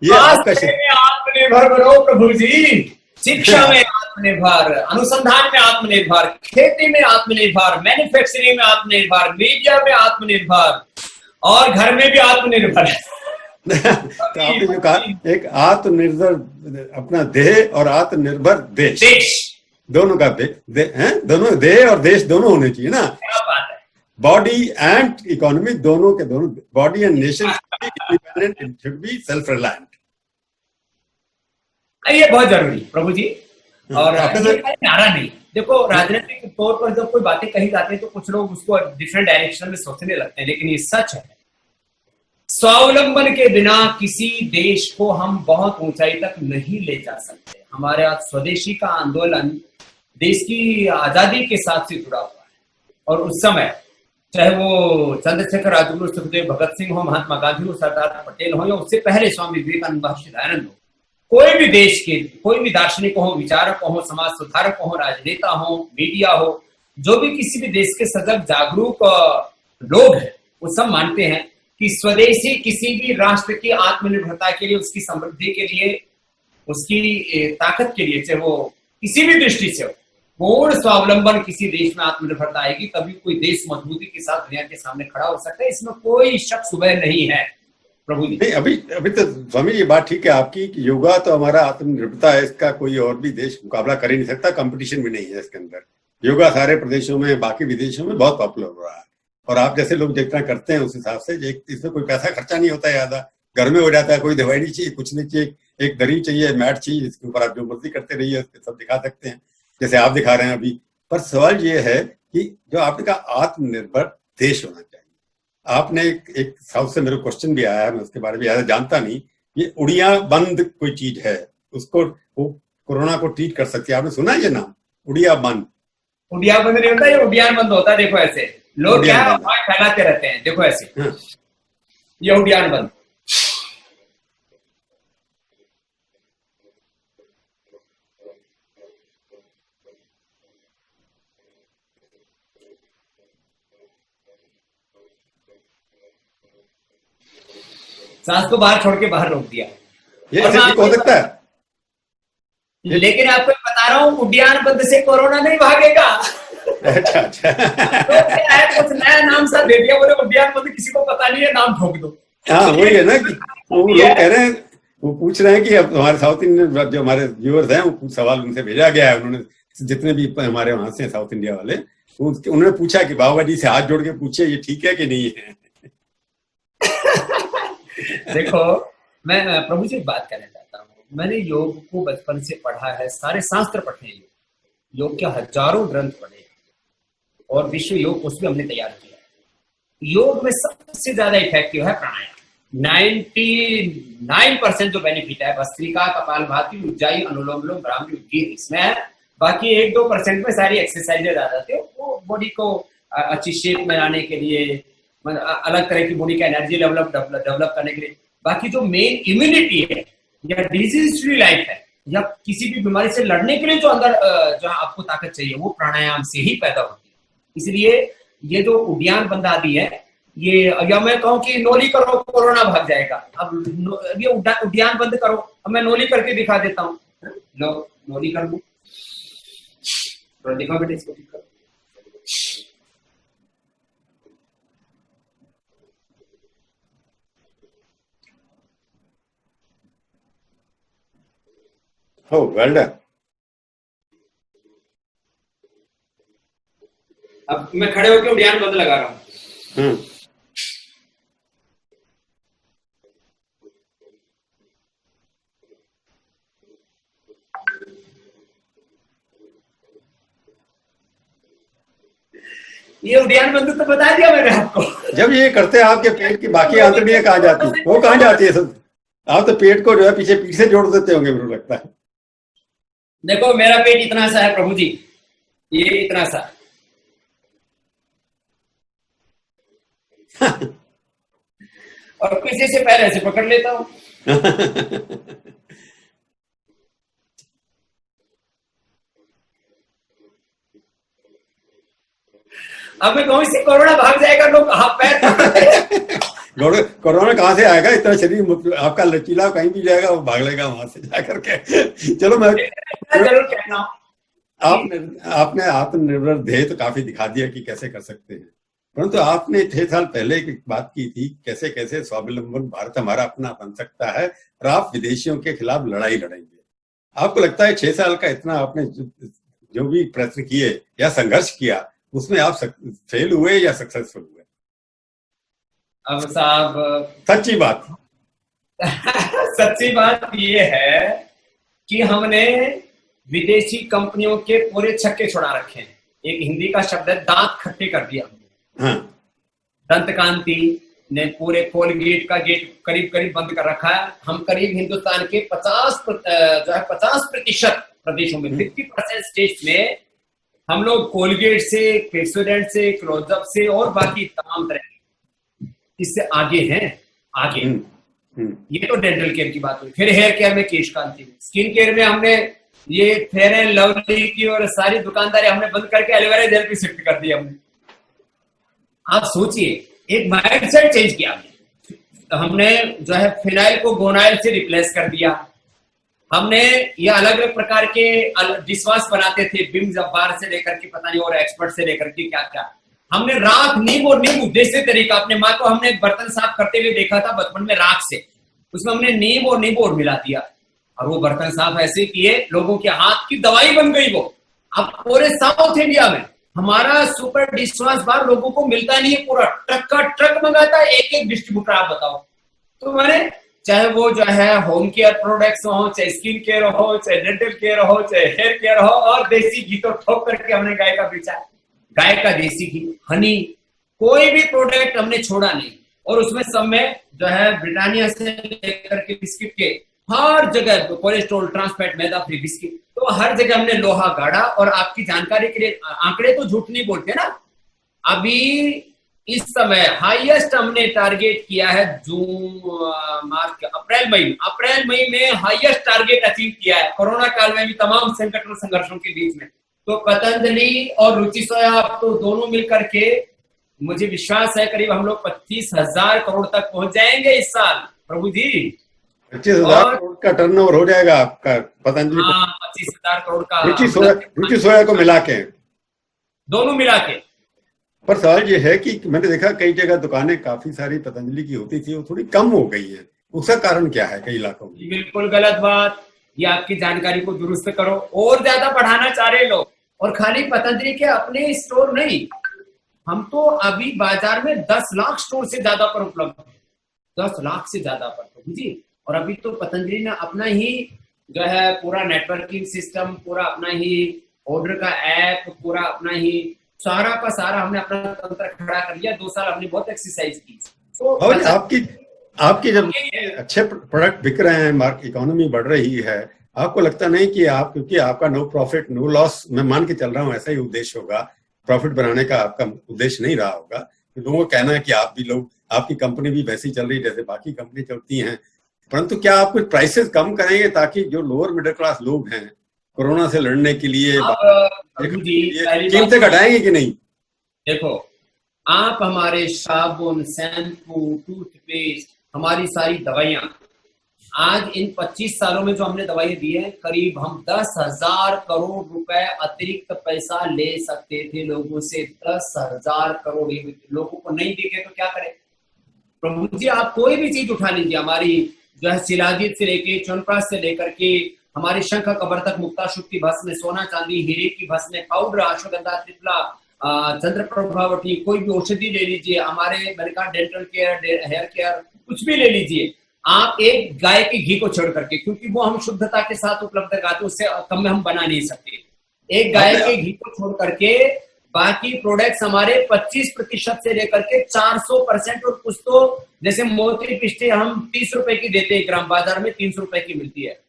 ये आपका स्वास्थ्य में आत्मनिर्भर बनो प्रभु जी, शिक्षा में आत्मनिर्भर, अनुसंधान में आत्मनिर्भर, खेती में आत्मनिर्भर, मैन्युफैक्चरिंग में आत्मनिर्भर, मीडिया में आत्मनिर्भर, और घर में भी आत्मनिर्भर। तो आपने जो कहा, एक आत्मनिर्भर अपना देह और आत्मनिर्भर देश, दोनों का दोनों देह और देश दोनों होने चाहिए ना। क्या बात है। बॉडी एंड इकोनॉमी, दोनों के दोनों, body and nation independent, it should be self reliant. ये बहुत जरूरी प्रभु जी। और आपने ये नारा नहीं, देखो राजनीतिक तौर पर जब कोई बातें कही जाती है तो कुछ लोग उसको डिफरेंट डायरेक्शन में सोचने लगते हैं, लेकिन ये सच है। स्वावलंबन के बिना किसी देश को हम बहुत ऊंचाई तक नहीं ले जा सकते। हमारे आज स्वदेशी का आंदोलन देश की आजादी के साथ से जुड़ा हुआ है, और उस समय चाहे वो चंद्रशेखर आजाद, सुखदेव, भगत सिंह हो, महात्मा गांधी हो, सरदार पटेल हो, या उससे पहले स्वामी विवेकानंद, महर्षि दयानंद हो, कोई भी देश के कोई भी दार्शनिक हो, विचारक हो, समाज सुधारक हो, राजनेता हो, मीडिया हो, जो भी किसी भी देश के सजग जागरूक लोग हैं, वो सब मानते हैं कि स्वदेशी किसी भी राष्ट्र की आत्मनिर्भरता के लिए, उसकी समृद्धि के लिए, उसकी ताकत के लिए, चाहे वो किसी भी दृष्टि से हो, पूर्ण स्वावलंबन किसी देश में आत्मनिर्भरता आएगी, तभी कोई देश मजबूती के साथ दुनिया के सामने खड़ा हो सकता है। इसमें कोई शक सुबह नहीं है प्रभु जी। नहीं, अभी अभी तो स्वामी, ये बात ठीक है आपकी कि योगा तो हमारा आत्मनिर्भरता है, इसका कोई और भी देश मुकाबला कर ही नहीं सकता, कंपटीशन भी नहीं है इसके अंदर। योगा सारे प्रदेशों में, बाकी विदेशों में बहुत पॉपुलर हो रहा है, और आप जैसे लोग जितना करते हैं उस हिसाब से, इसमें कोई पैसा खर्चा नहीं होता है ज्यादा, घर में हो जाता है, कोई दवाई नहीं चाहिए, कुछ नहीं चाहिए, एक दरी चाहिए, मैट चाहिए, इसके ऊपर आप जो मर्जी करते रहिए, उसके सब दिखा सकते हैं जैसे आप दिखा रहे हैं अभी। पर सवाल ये है कि जो आपने कहा आत्मनिर्भर देश होना चाहिए, आपने एक साउथ से मेरे क्वेश्चन भी आया है, मैं उसके बारे में ज्यादा जानता नहीं। ये उड़िया बंद कोई चीज है, उसको वो कोरोना को ट्रीट कर सकती है, आपने सुना है ये नाम, उड़िया बंद? उड़िया बंद नहीं होता, ये उड़ियान बंद होता है। देखो ऐसे लोग क्या फैलाते रहते हैं, देखो ऐसे, हाँ। ये उड़ियान बंद। सांस को बाहर छोड़ के बाहर रोक दिया। ये और ऐसे मैं ठीक हो आपको सकता है? लेकिन आपको बता रहा हूँ, उद्यान बंद से कोरोना नहीं भागेगा। अच्छा अच्छा। तो क्या है, कुछ नया नाम सा दे दिया, बोले उद्यान बंद, किसी को पता नहीं है, नाम ठोक दो। हाँ तो वही ये है ना कि वो लोग कह रहे हैं, वो पूछ रहे हैं कि अब हमारे साउथ इंडियन जो हमारे व्यूअर्स हैं, वो कुछ सवाल उनसे भेजा गया है, उन्होंने जितने भी हमारे वहां से साउथ इंडिया वाले, उन्होंने पूछा कि बाबा जी से हाथ जोड़ के पूछिए ये ठीक है कि नहीं है। देखो, मैं प्रभु जी बात करना चाहता हूँ। मैंने योग को बचपन से पढ़ा है, सारे शास्त्र पढ़े हैं, योग के हजारों ग्रंथ पढ़े हैं, और विश्व योग कोष भी हमने तैयार किया है। योग में सबसे ज्यादा इफेक्टिव है प्राणायाम। 99% जो बेनिफिट है भस्त्रिका, कपालभाति, उज्जाई, अनुलोम विलोम, भ्रामरी, उद्गीत, इसमें है। बाकी 1-2% में सारी एक्सरसाइजेज आ जाती है, वो बॉडी को अच्छी शेप में लाने के लिए, अलग तरह की बॉडी का एनर्जी डेवलप करने के लिए। बाकी जो मेन इम्यूनिटी है या डिजीज फ्री लाइफ है या किसी भी बीमारी से लड़ने के लिए जो अंदर जो आपको ताकत चाहिए, वो प्राणायाम से ही पैदा होती है। इसलिए ये जो उद्यान बंद आदि है, ये या मैं कहूँ कि नोली करो कोरोना भाग जाएगा, अब ये उद्यान बंद करो, अब मैं नोली करके दिखा देता हूँ। लो नोली कर दो, दिखाओ बेटे इसको, ठीक करो। हो वेल डन। अब मैं खड़े होकर उद्यान बंद लगा रहा हूँ। ये उद्यान बंद तो बता दिया मैंने आपको। जब ये करते हैं आपके पेट की बाकी आंतड़ियां कहाँ जाती है, वो कहाँ जाती है सब? आप तो पेट को जो है पीठ से जोड़ देते होंगे मुझे लगता है। देखो मेरा पेट इतना सा है प्रभु जी, ये इतना सा। और किसी से पैर ऐसे पकड़ लेता हूं। अब मैं कहूं इससे कोरोना भाग जाएगा, लोग हाथ पैर कोरोना कहाँ से आएगा? इतना शरीर आपका लचीला, कहीं भी जाएगा वो भाग लेगा वहां से जाकर के। चलो मैं जरूर कहना। आपने आत्मनिर्भर ध्येय तो काफी दिखा दिया कि कैसे कर सकते हैं, परंतु आपने 6 साल पहले एक बात की थी, कैसे कैसे स्वावलंबन भारत हमारा अपना बन सकता है और आप विदेशियों के खिलाफ लड़ाई लड़ेंगे। आपको लगता है 6 साल का इतना आपने जो भी प्रयत्न किए या संघर्ष किया, उसमें आप फेल हुए या सक्सेसफुल हुए? अब साहब सच्ची बात सच्ची बात ये है कि हमने विदेशी कंपनियों के पूरे छक्के छुड़ा रखे हैं। एक हिंदी का शब्द है, दांत खट्टे कर दिया हमने। हाँ। दंतकांति ने पूरे कोलगेट का गेट करीब करीब बंद कर रखा है। हम करीब हिंदुस्तान के 50% प्रदेशों में, 50% स्टेट्स में हम लोग कोलगेट से, पेप्सोडेंट से, क्लोजअप से और बाकी तमाम तरह इससे आगे हैं, आगे। ये तो डेंटल केयर की बात हुई। फिर हेयर केयर में केश कांति, स्किन केयर में हमने ये फेयर एंड लवली की और सारी दुकानदारी हमने बंद करके एलोवेरा जेल पे शिफ्ट कर दिया हमने। आप सोचिए, एक माइंडसेट चेंज किया हमने जो है फिनाइल को गोनाइल से रिप्लेस कर दिया। हमने ये अलग अलग प्रकार के डिशवाश बनाते थे, बिम जब्बार से लेकर के पता नहीं और एक्सपर्ट से लेकर के क्या क्या। हमने राख, नींबू और नींबू जैसे तरीका, अपने माँ को हमने बर्तन साफ करते हुए देखा था बचपन में राख से, उसमें हमने नींबू और नींबू और मिला दिया और वो बर्तन साफ ऐसे किए, लोगों के हाथ की दवाई बन गई वो। अब पूरे साउथ इंडिया में हमारा सुपर डिशवॉश बार लोगों को मिलता नहीं है, पूरा ट्रक का ट्रक मंगाता है एक एक डिस्ट्रीब्यूटर। आप बताओ, तो मैंने चाहे वो जो है होम केयर प्रोडक्ट्स हो, चाहे स्किन केयर हो, चाहे डेंटल केयर हो, चाहे हेयर केयर हो, और देसी घी तो ठोक करके हमने गाय का बेचा, गाय का देसी घी, हनी, कोई भी प्रोडक्ट हमने छोड़ा नहीं। और उसमें सब में जो है ब्रिटानिया से लेकर के बिस्किट के हर जगह कोलेस्ट्रॉल, ट्रांसफैट, मैदा फ्री बिस्किट, तो हर जगह हमने लोहा गाड़ा। और आपकी जानकारी के लिए, आंकड़े तो झूठ नहीं बोलते ना, अभी इस समय हाईएस्ट हमने टारगेट किया है जून, मार्च, अप्रैल मई में हाईएस्ट टारगेट अचीव किया है, कोरोना काल में भी तमाम संकट और संघर्षों के बीच में। तो पतंजलि और रुचि सोया आप तो दोनों मिलकर के, मुझे विश्वास है करीब हम लोग 25,000 करोड़ तक पहुंच जाएंगे इस साल, प्रभु जी। 25,000 और करोड़ का टर्नओवर हो जाएगा आपका पतंजलि। हाँ, 25,000 करोड़ का रुचि सोया को मिला के, दोनों मिला के। पर सवाल ये है कि मैंने देखा कई जगह दुकानें काफी सारी पतंजलि की होती थी, वो थोड़ी कम हो गई है, उसका कारण क्या है कई इलाकों में? बिल्कुल गलत बात। ये आपकी जानकारी को दुरुस्त करो। और ज्यादा बढ़ाना चाह रहे लोग, और खाली पतंजलि के अपने स्टोर नहीं, हम तो अभी बाजार में 10 लाख स्टोर से ज्यादा पर उपलब्ध है, 10 लाख से ज्यादा पर तो जी। और अभी तो पतंजलि ने अपना ही जो है पूरा नेटवर्किंग सिस्टम, पूरा अपना ही ऑर्डर का ऐप, पूरा अपना ही सारा का सारा हमने अपना तंत्र खड़ा कर लिया। 2 साल हमने बहुत एक्सरसाइज की। तो और आपकी जब अच्छे प्रोडक्ट बिक रहे हैं, मार्केट इकोनॉमी बढ़ रही है, आपको लगता नहीं कि आप, क्योंकि आपका नो प्रॉफिट नो लॉस, मैं मान के चल रहा हूँ ऐसा ही उद्देश्य होगा, प्रॉफिट बनाने का आपका उद्देश्य नहीं रहा होगा, तो लोगों का कहना है कि आप भी लोग, आपकी कंपनी भी वैसी चल रही जैसे बाकी कंपनी चलती हैं, परंतु क्या आप कुछ प्राइसेस कम करेंगे ताकि जो लोअर मिडिल क्लास लोग हैं कोरोना से लड़ने के लिए कीमतें घटाएंगे कि नहीं? देखो, आप हमारे साबुन, शैम्पू, टूथपेस्ट, हमारी सारी दवाइयां, आज इन 25 सालों में जो हमने दवाइयां दी है, करीब हम 10,000 करोड़ रुपए अतिरिक्त पैसा ले सकते थे लोगों से। 10,000 करोड़। लोगों को नहीं दिखे तो क्या करें? प्रभु जी, आप कोई भी चीज उठा लीजिए, हमारी जो है शिलाजीत से लेके, च्यवनप्राश से लेकर के हमारी शंख कबर तक, मुक्ताशुद्ध की भस्म, सोना चांदी हीरे की भस्म, पाउडर, अश्वगंधा, त्रिफला, चंद्र प्रभावटी, कोई भी औषधि ले लीजिए, हमारे मैंने कहा डेंटल केयर, हेयर केयर, कुछ भी ले लीजिए आप, एक गाय के घी को छोड़ करके, क्योंकि वो हम शुद्धता के साथ उपलब्ध कराते, उससे कम में हम बना नहीं सकते। एक गाय के घी को छोड़ करके बाकी प्रोडक्ट्स हमारे 25% से लेकर के 400%, और कुछ तो जैसे मोती पिस्टे हम 30 रुपए की देते हैं ग्राम, बाजार में 300 रुपए की मिलती है।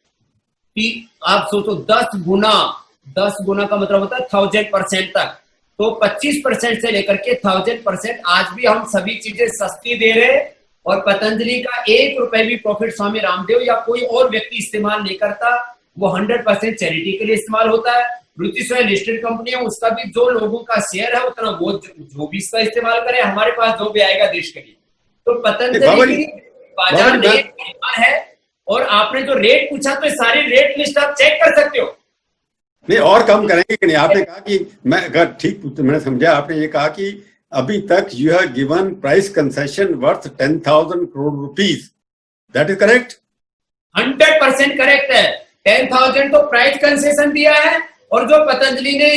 आप सोचो 10 गुना का मतलब होता है 1000% तक। तो 25% से लेकर के 1000% आज भी हम सभी चीजें सस्ती दे रहे हैं, और पतंजलि का 1 रुपए भी प्रॉफिट स्वामी रामदेव या कोई और व्यक्ति इस्तेमाल नहीं करता, वो 100% चैरिटी के लिए इस्तेमाल होता है। रुचि सोया लिस्टेड कंपनी है, उसका भी जो लोगों का शेयर है उतना वो जो भी इसका इस्तेमाल करे, हमारे पास जो भी आएगा देश के लिए। तो पतंजलि की बाजार रेट है, और आपने जो रेट पूछा तो सारी रेट लिस्ट आप चेक कर सकते हो। नहीं, और कम करेंगे कि नहीं? आपने कहा कि मैं, अगर ठीक मैंने समझा, आपने ये कहा कि अभी तक you have given price concession worth 10,000 crore rupees, that is correct? 100% correct है। 10,000 तो प्राइस कंसेशन दिया है, और जो पतंजलि ने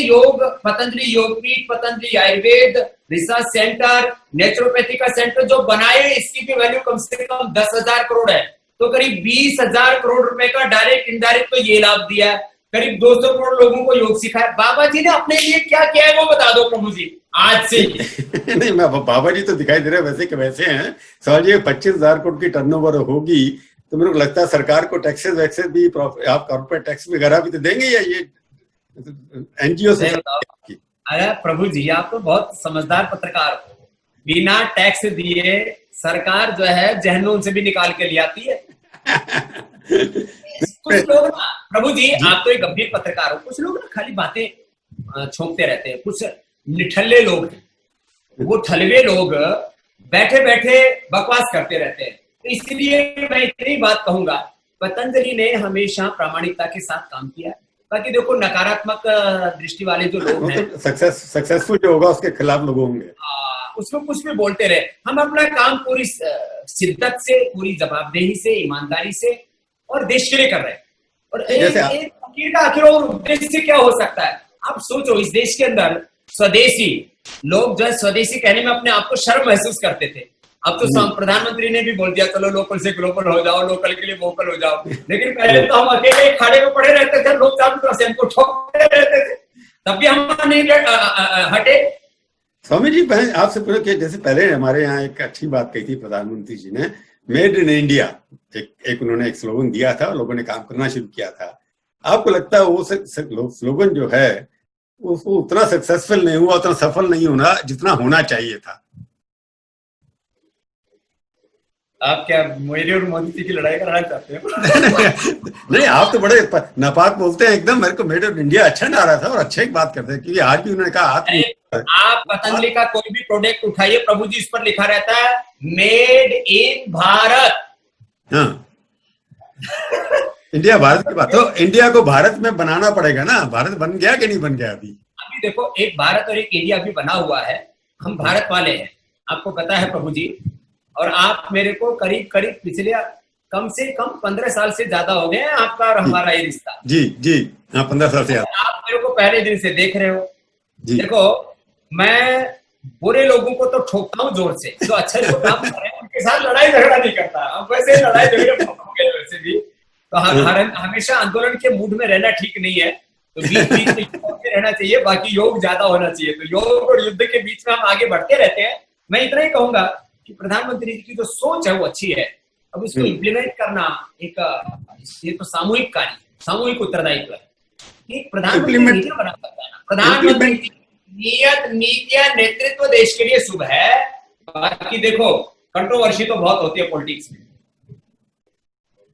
Patanjali Yogpeeth, Patanjali Ayurveda research centre, naturopathy का सेंटर जो बनाए, इसकी भी वैल्यू कम से कम 10,000 करोड़ है। तो करीब 20,000 करोड़ रुपए का डायरेक्ट इनडायरेक्ट तो ये लाभ दिया है। करीब 200 करोड़ लोगों को योग सिखाया। बाबा जी ने अपने लिए क्या किया है वो बता दो प्रभु जी आज से। नहीं, मैं, बाबा जी तो दिखाई दे रहे हैं वैसे के वैसे हैं। सवाल ये 25,000 करोड़ की टर्नओवर होगी तो मेरे को लगता है सरकार को टैक्सेस वैक्सेस भी, आप कॉर्पोरेट टैक्स वगैरह भी तो देंगे, या ये एनजीओ से? अरे प्रभु जी, आप तो बहुत समझदार पत्रकार हो। बिना टैक्स दिए सरकार जो है जहन्नुम से भी निकाल के ले आती है। कुछ लोग ना प्रभु जी, आप तो एक गंभीर पत्रकार हो, कुछ लोग ना खाली बातें छोंकते रहते हैं। कुछ निठल्ले लोग हैं, वो ठलवे लोग बैठे बैठे बकवास करते रहते हैं। तो इसलिए मैं इतनी बात कहूंगा, पतंजलि ने हमेशा प्रामाणिकता के साथ काम किया है। बाकी देखो, नकारात्मक दृष्टि वाले जो लोग हैं, सक्सेसफुल जो होगा उसके खिलाफ लोग होंगे, उसको कुछ भी बोलते रहे। हम अपना काम पूरी शिद्दत से, पूरी जवाबदेही से, ईमानदारी से और देश के लिए कर रहे हैं। और एक फकीर का आखिर और उद्देश्य क्या हो सकता है? आप सोचो, इस देश के अंदर स्वदेशी लोग जो है, स्वदेशी कहने में अपने आप को शर्म महसूस करते थे। अब तो प्रधानमंत्री ने भी बोल दिया, चलो लोकल से ग्लोबल हो जाओ, लोकल के लिए वोकल हो जाओ। लेकिन पहले तो हम अकेले खाड़े में पड़े रहते थे, लोग चारों तरफ से हमको ठोकते रहते थे, तब भी हम नहीं हटे। स्वामी जी, आपसे पूछो कि जैसे पहले हमारे यहाँ एक अच्छी बात कही थी प्रधानमंत्री जी ने, मेड इन इंडिया, एक उन्होंने एक स्लोगन दिया था, लोगों ने काम करना शुरू किया था। आपको लगता है वो स्लोगन जो है वो उतना सक्सेसफुल नहीं हुआ, उतना सफल नहीं होना जितना होना चाहिए था? आप क्या मेरे और मोदी जी की लड़ाई कराना चाहते हैं? नहीं, आप तो बड़े नापाक बोलते हैं एकदम। मेरे को मेड इन इंडिया अच्छा ना रहा था, और अच्छे की बात करते हैं, क्योंकि आज भी उन्होंने कहा आप पतंजलि का कोई भी प्रोडक्ट उठाइए, प्रभु जी इस पर लिखा रहता है मेड इन भारत। हाँ, इंडिया भारत की बात तो इंडिया को भारत में बनाना पड़ेगा ना। भारत बन गया कि नहीं बन गया अभी? अभी देखो, एक भारत और एक इंडिया भी बना हुआ है। हम भारत वाले हैं, आपको पता है प्रभु जी। और आप मेरे को करीब करीब पिछले कम से कम 15 साल से ज्यादा हो गए हैं आपका और हमारा ये रिश्ता। जी जी, हाँ 15 साल से आप मेरे को पहले दिन से देख रहे हो जी। देखो, मैं बुरे लोगों को तो ठोकता हूँ जोर से, जो अच्छे जो काम कर रहे हैं उनके साथ लड़ाई झगड़ा नहीं करता। अब वैसे लड़ाई झगड़े वैसे भी तो हमेशा आंदोलन के मूड में रहना ठीक नहीं है। तो बीच बीच में रहना चाहिए, बाकी योग ज्यादा होना चाहिए। तो योग और युद्ध के बीच में हम आगे बढ़ते रहते हैं। मैं इतना ही कहूंगा कि प्रधानमंत्री जी की जो सोच है वो अच्छी है। अब इसको इम्प्लीमेंट करना एक ये तो सामूहिक कार्य, सामूहिक उत्तरदायित्व है। एक प्रधानमंत्री नहीं बना सकता ना। प्रधानमंत्री नियत नीतियां नेतृत्व देश के लिए शुभ है। बाकी देखो, कंट्रोवर्सी तो बहुत होती है पॉलिटिक्स में।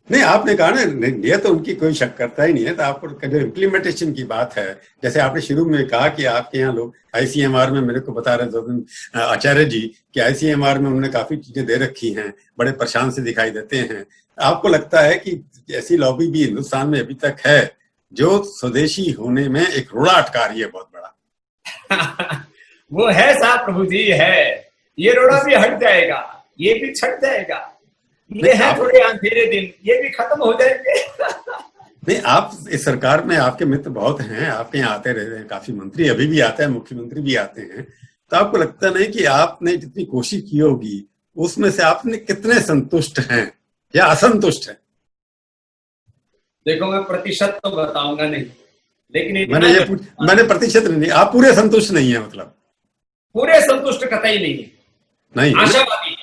नहीं, आपने कहा ना, ये तो उनकी कोई शक करता ही नहीं है। तो आपको जो इम्प्लीमेंटेशन की बात है, जैसे आपने शुरू में कहा कि आपके यहाँ लोग ICMR में, मेरे को बता रहे थे आचार्य जी कि ICMR में उन्होंने काफी चीजें दे रखी हैं, बड़े परेशान से दिखाई देते हैं। आपको लगता है कि ऐसी लॉबी भी हिंदुस्तान में अभी तक है जो स्वदेशी होने में एक रोड़ा अटका रही है बहुत बड़ा? वो है साहब प्रभु जी, है। ये रोड़ा भी हट जाएगा, ये भी छट जाएगा। ये है थोड़े अंधेरे दिन, ये भी खत्म हो जाएंगे। नहीं, आप इस सरकार में आपके मित्र बहुत हैं, आपके यहाँ आते रहते हैं, काफी मंत्री अभी भी आते हैं, मुख्यमंत्री भी आते हैं। तो आपको लगता नहीं कि आपने जितनी कोशिश की होगी उसमें से आपने कितने संतुष्ट हैं या असंतुष्ट हैं? देखो, मैं प्रतिशत तो बताऊंगा नहीं, लेकिन मैंने प्रतिशत नहीं, आप पूरे संतुष्ट नहीं है? मतलब पूरे संतुष्ट कतई नहीं है, नहीं, आशावादी।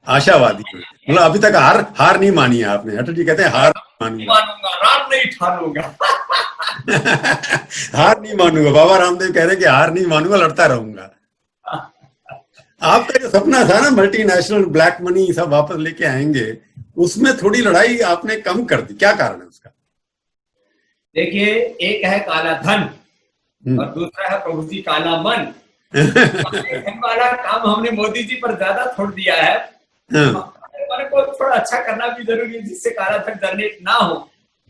आशावादी मतलब अभी तक हार नहीं मानी है आपने? अटल जी कहते हैं हार नहीं मानूंगा, रात नहीं ठानूंगा। हार नहीं मानूंगा। बाबा रामदेव कह रहे हैं कि हार नहीं मानूंगा, लड़ता रहूंगा। आपका जो सपना था ना मल्टीनेशनल ब्लैक मनी सब वापस लेके आएंगे, उसमें थोड़ी लड़ाई आपने कम कर दी, क्या कारण है उसका? देखिए, एक है काला धन और दूसरा है प्रभु जी काला मन। धन वाला काम हमने मोदी जी पर ज्यादा छोड़ दिया है। को थोड़ा अच्छा करना भी जरूरी है, जिससे काला धन जनरेट ना हो।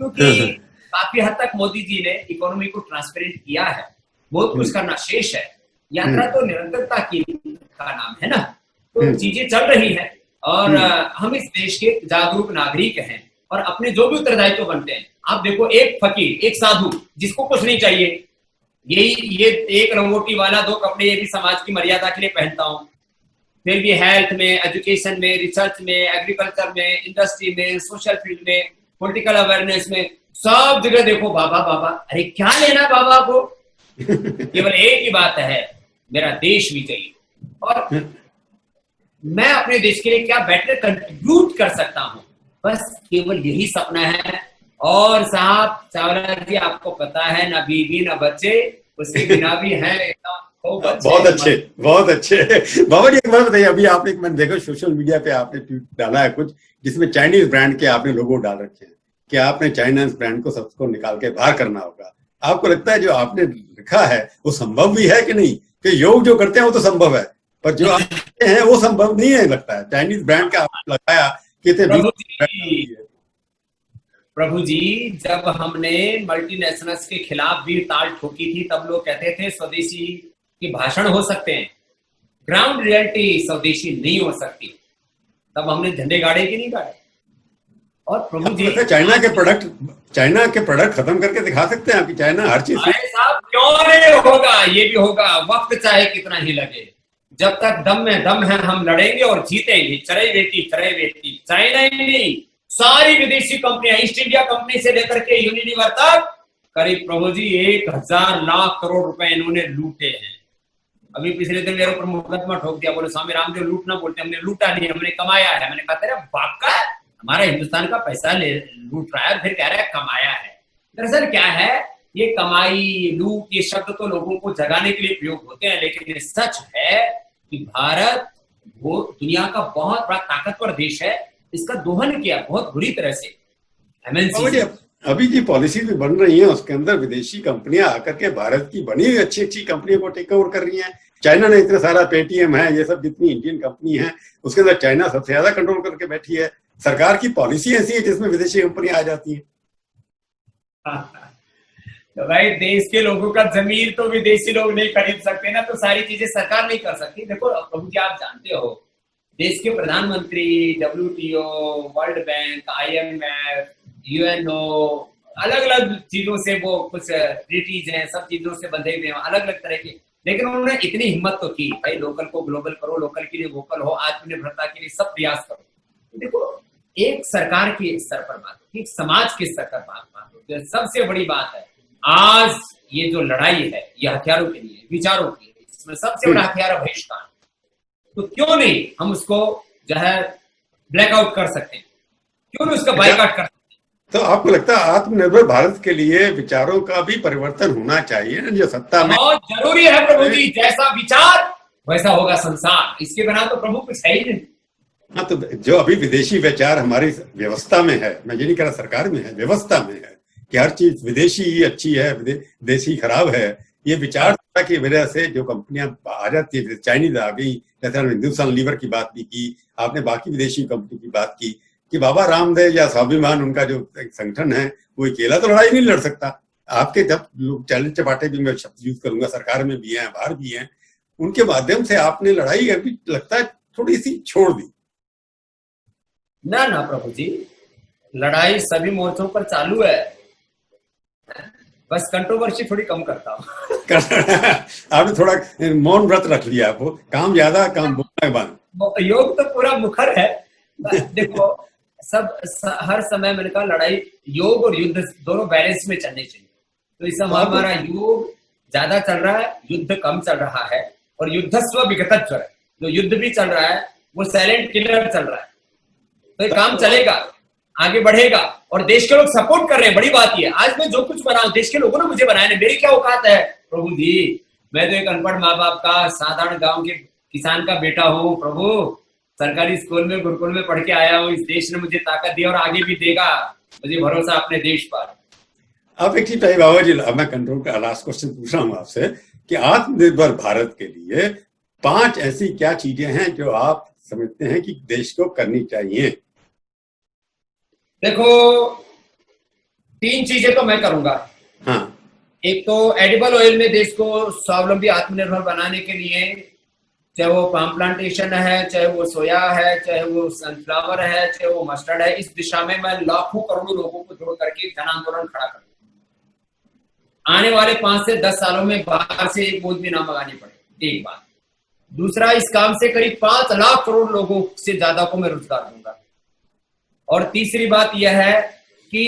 क्योंकि काफी हद तक मोदी जी ने इकोनॉमी को ट्रांसपेरेंट किया है, बहुत कुछ करना शेष है। यात्रा तो निरंतरता की का नाम है ना। तो चीजें चल रही हैं और हम इस देश के जागरूक नागरिक हैं और अपने जो भी उत्तरदायित्व बनते हैं। आप देखो, एक फकीर, एक साधु जिसको कुछ नहीं चाहिए, ये एक रंगोटी वाला 2 कपड़े ये भी समाज की मर्यादा के लिए पहनता हूँ, फिर भी हेल्थ में, एजुकेशन में, रिसर्च में, एग्रीकल्चर में, इंडस्ट्री में, सोशल फील्ड में, पॉलिटिकल अवेयरनेस में, सब जगह देखो बाबा बाबा। अरे क्या लेना बाबा को? केवल एक ही बात है, मेरा देश भी चाहिए और मैं अपने देश के लिए क्या बेटर कंट्रीब्यूट कर सकता हूं, बस केवल यही सपना है। और साहब चावला जी, आपको पता है, ना बीवी ना बच्चे, उसके बिना भी है एकदम बहुत अच्छे, बहुत अच्छे। बाबा जी एक बात बताइए, अभी आपने, मैंने देखा सोशल मीडिया पे आपने ट्वीट डाला है कुछ, जिसमें चाइनीज ब्रांड के आपने लोगो डाल रखे हैं कि आपने चाइनीज ब्रांड को सबको निकाल के बाहर करना होगा। आपको लगता है जो आपने लिखा है वो संभव भी है कि नहीं? कि योग जो करते हैं वो तो संभव है, पर जो आप करते हैं वो संभव नहीं है लगता है। चाइनीज ब्रांड का आपने लगाया कि प्रभु जी, जब हमने मल्टीनेशनल्स के खिलाफ भी ताल ठोकी थी, तब लोग कहते थे स्वदेशी की भाषण हो सकते हैं, ग्राउंड रियलिटी स्वदेशी नहीं हो सकती। तब हमने झंडे गाड़े कि नहीं गाड़े? और प्रभु जी, चाइना के प्रोडक्ट खत्म करके दिखा सकते हैं आप कि चाइना हर चीज साहब क्यों नहीं होगा? ये भी होगा, वक्त चाहे कितना ही लगे। जब तक दम में दम है हम लड़ेंगे और जीतेंगे। चरे बेटी चाइना ही नहीं, सारी विदेशी कंपनियां, ईस्ट इंडिया कंपनी से लेकर के यूनिलीवर तक, करीब प्रभु जी 1000 लाख करोड़ रुपए इन्होंने लूटे हैं। अभी पिछले दिन मेरे ऊपर मुकदमा ठोक दिया, बोले स्वामी रामदेव लूटना बोलते, हमने लूटा नहीं, हमने कमाया है। मैंने कहा तेरा बाप का, हमारा हिंदुस्तान का पैसा लूट रहा है, फिर कह रहा है कमाया है। दरअसल क्या है, ये कमाई, लूट, ये शब्द तो लोगों को जगाने के लिए प्रयोग होते हैं, लेकिन ये सच है कि भारत वो दुनिया का बहुत बड़ा ताकतवर देश है। इसका दोहन किया बहुत बुरी तरह से MNC। अभी जी पॉलिसी भी बन रही है, उसके अंदर विदेशी कंपनियां आकर के भारत की बनी हुई अच्छी अच्छी कंपनियों को टेक ओवर कर रही हैं। चाइना ने इतना सारा, पेटीएम है, ये सब जितनी इंडियन कंपनी है उसके अंदर चाइना सबसे ज्यादा कंट्रोल करके बैठी है। सरकार की पॉलिसी ऐसी है जिसमें विदेशी कंपनियां आ जाती हैं। तो भाई देश के लोगों का जमीर तो विदेशी लोग नहीं खरीद सकते ना, तो सारी चीजें सरकार नहीं कर सकती। देखो प्रभु जी, आप जानते हो देश के प्रधानमंत्री WTO, world bank, IMF, UNO, अलग अलग चीजों से वो कुछ ट्रीटीज हैं, सब चीजों से बंधे हुए हैं, अलग अलग तरह के। लेकिन उन्होंने इतनी हिम्मत तो की, भाई लोकल को ग्लोबल करो, लोकल के लिए वोकल हो, आत्मनिर्भरता के लिए सब प्रयास करो। देखो एक सरकार के स्तर पर बात होती है, एक समाज के स्तर पर बात होती है। सबसे बड़ी बात है आज ये जो लड़ाई है ये हथियारों के लिए, विचारों के लिए, इसमें सबसे बड़ा हथियार है बहिष्कार। तो क्यों नहीं हम उसको जो है ब्लैकआउट कर सकते हैं, क्यों नहीं उसका बाइकआउट कर सकते हैं? तो आपको लगता है आत्मनिर्भर भारत के लिए विचारों का भी परिवर्तन होना चाहिए ना, जो सत्ता में बहुत जरूरी है प्रभु जी, जैसा विचार वैसा होगा संसार, इसके बिना तो प्रभु कुछ है ही नहीं। हाँ, तो जो अभी विदेशी विचार हमारी व्यवस्था में है, मैं ये नहीं कह रहा सरकार में है, व्यवस्था में है कि हर चीज विदेशी ही अच्छी है, विदेशी खराब है, ये विचार की वजह से जो कंपनियां आ जाती है, चाइनीज आ गई, जैसे हिंदुस्तान लीवर की बात भी की आपने, बाकी विदेशी कंपनी की बात की कि बाबा रामदेव या स्वाभिमान उनका जो संगठन है वो अकेला तो लड़ाई नहीं लड़ सकता। आपके जब लोग चैलेंज चपाटे भी मैं शब्द यूज करूंगा, सरकार में भी हैं, बाहर भी हैं, उनके माध्यम से आपने लड़ाई अभी लगता है थोड़ी सी छोड़ दी। ना ना प्रभु जी, लड़ाई सभी मोर्चों पर चालू है, बस कंट्रोवर्सी थोड़ी कम करता हूँ। आपने थोड़ा मौन व्रत रख लिया, आपको काम ज्यादा, काम बोलना बंद। योग तो पूरा मुखर है। देखो हर समय मैंने कहा लड़ाई, योग और युद्ध दोनों बैलेंस में चलने चाहिए। तो इस समय हमारा योग ज्यादा चल रहा है, युद्ध कम चल रहा है, और युद्धस्व विगतत्व है, जो युद्ध भी चल रहा है वो साइलेंट किलर चल रहा है। तो ये काम चलेगा, आगे बढ़ेगा, और देश के लोग सपोर्ट कर रहे हैं। बड़ी बात ये, आज मैं जो कुछ बना हूं देश के लोगों ने मुझे बनाया, मेरी क्या औकात है प्रभु जी, मैं तो एक अनपढ़ माँ बाप का साधारण गांव के किसान का बेटा हूँ प्रभु, सरकारी स्कूल में गुरुकुल में पढ़ के आया हूँ। इस देश ने मुझे ताकत दी और आगे भी देगा, मुझे भरोसा अपने देश पर। अब एक चीज बाबा जी, अब मैं कंट्रोल का लास्ट क्वेश्चन पूछ रहा हूँ आपसे कि आत्मनिर्भर भारत के लिए 5 ऐसी क्या चीजें हैं जो आप समझते हैं कि देश को करनी चाहिए? देखो 3 चीजें तो मैं करूंगा। हाँ। एक तो एडिबल ऑयल में देश को स्वावलंबी आत्मनिर्भर बनाने के लिए, चाहे वो पाम प्लांटेशन है, चाहे वो सोया है, चाहे वो सनफ्लावर है, चाहे वो मस्टर्ड है, इस दिशा में मैं लाखों करोड़ों लोगों को जोड़ करके जन आंदोलन खड़ा करूंगा। आने वाले 5 से 10 सालों में बाहर से एक बोझ भी ना मंगानी पड़े, एक बात। दूसरा, इस काम से करीब 5 लाख करोड़ लोगों से ज्यादा को मैं रोजगार दूंगा। और तीसरी बात यह है कि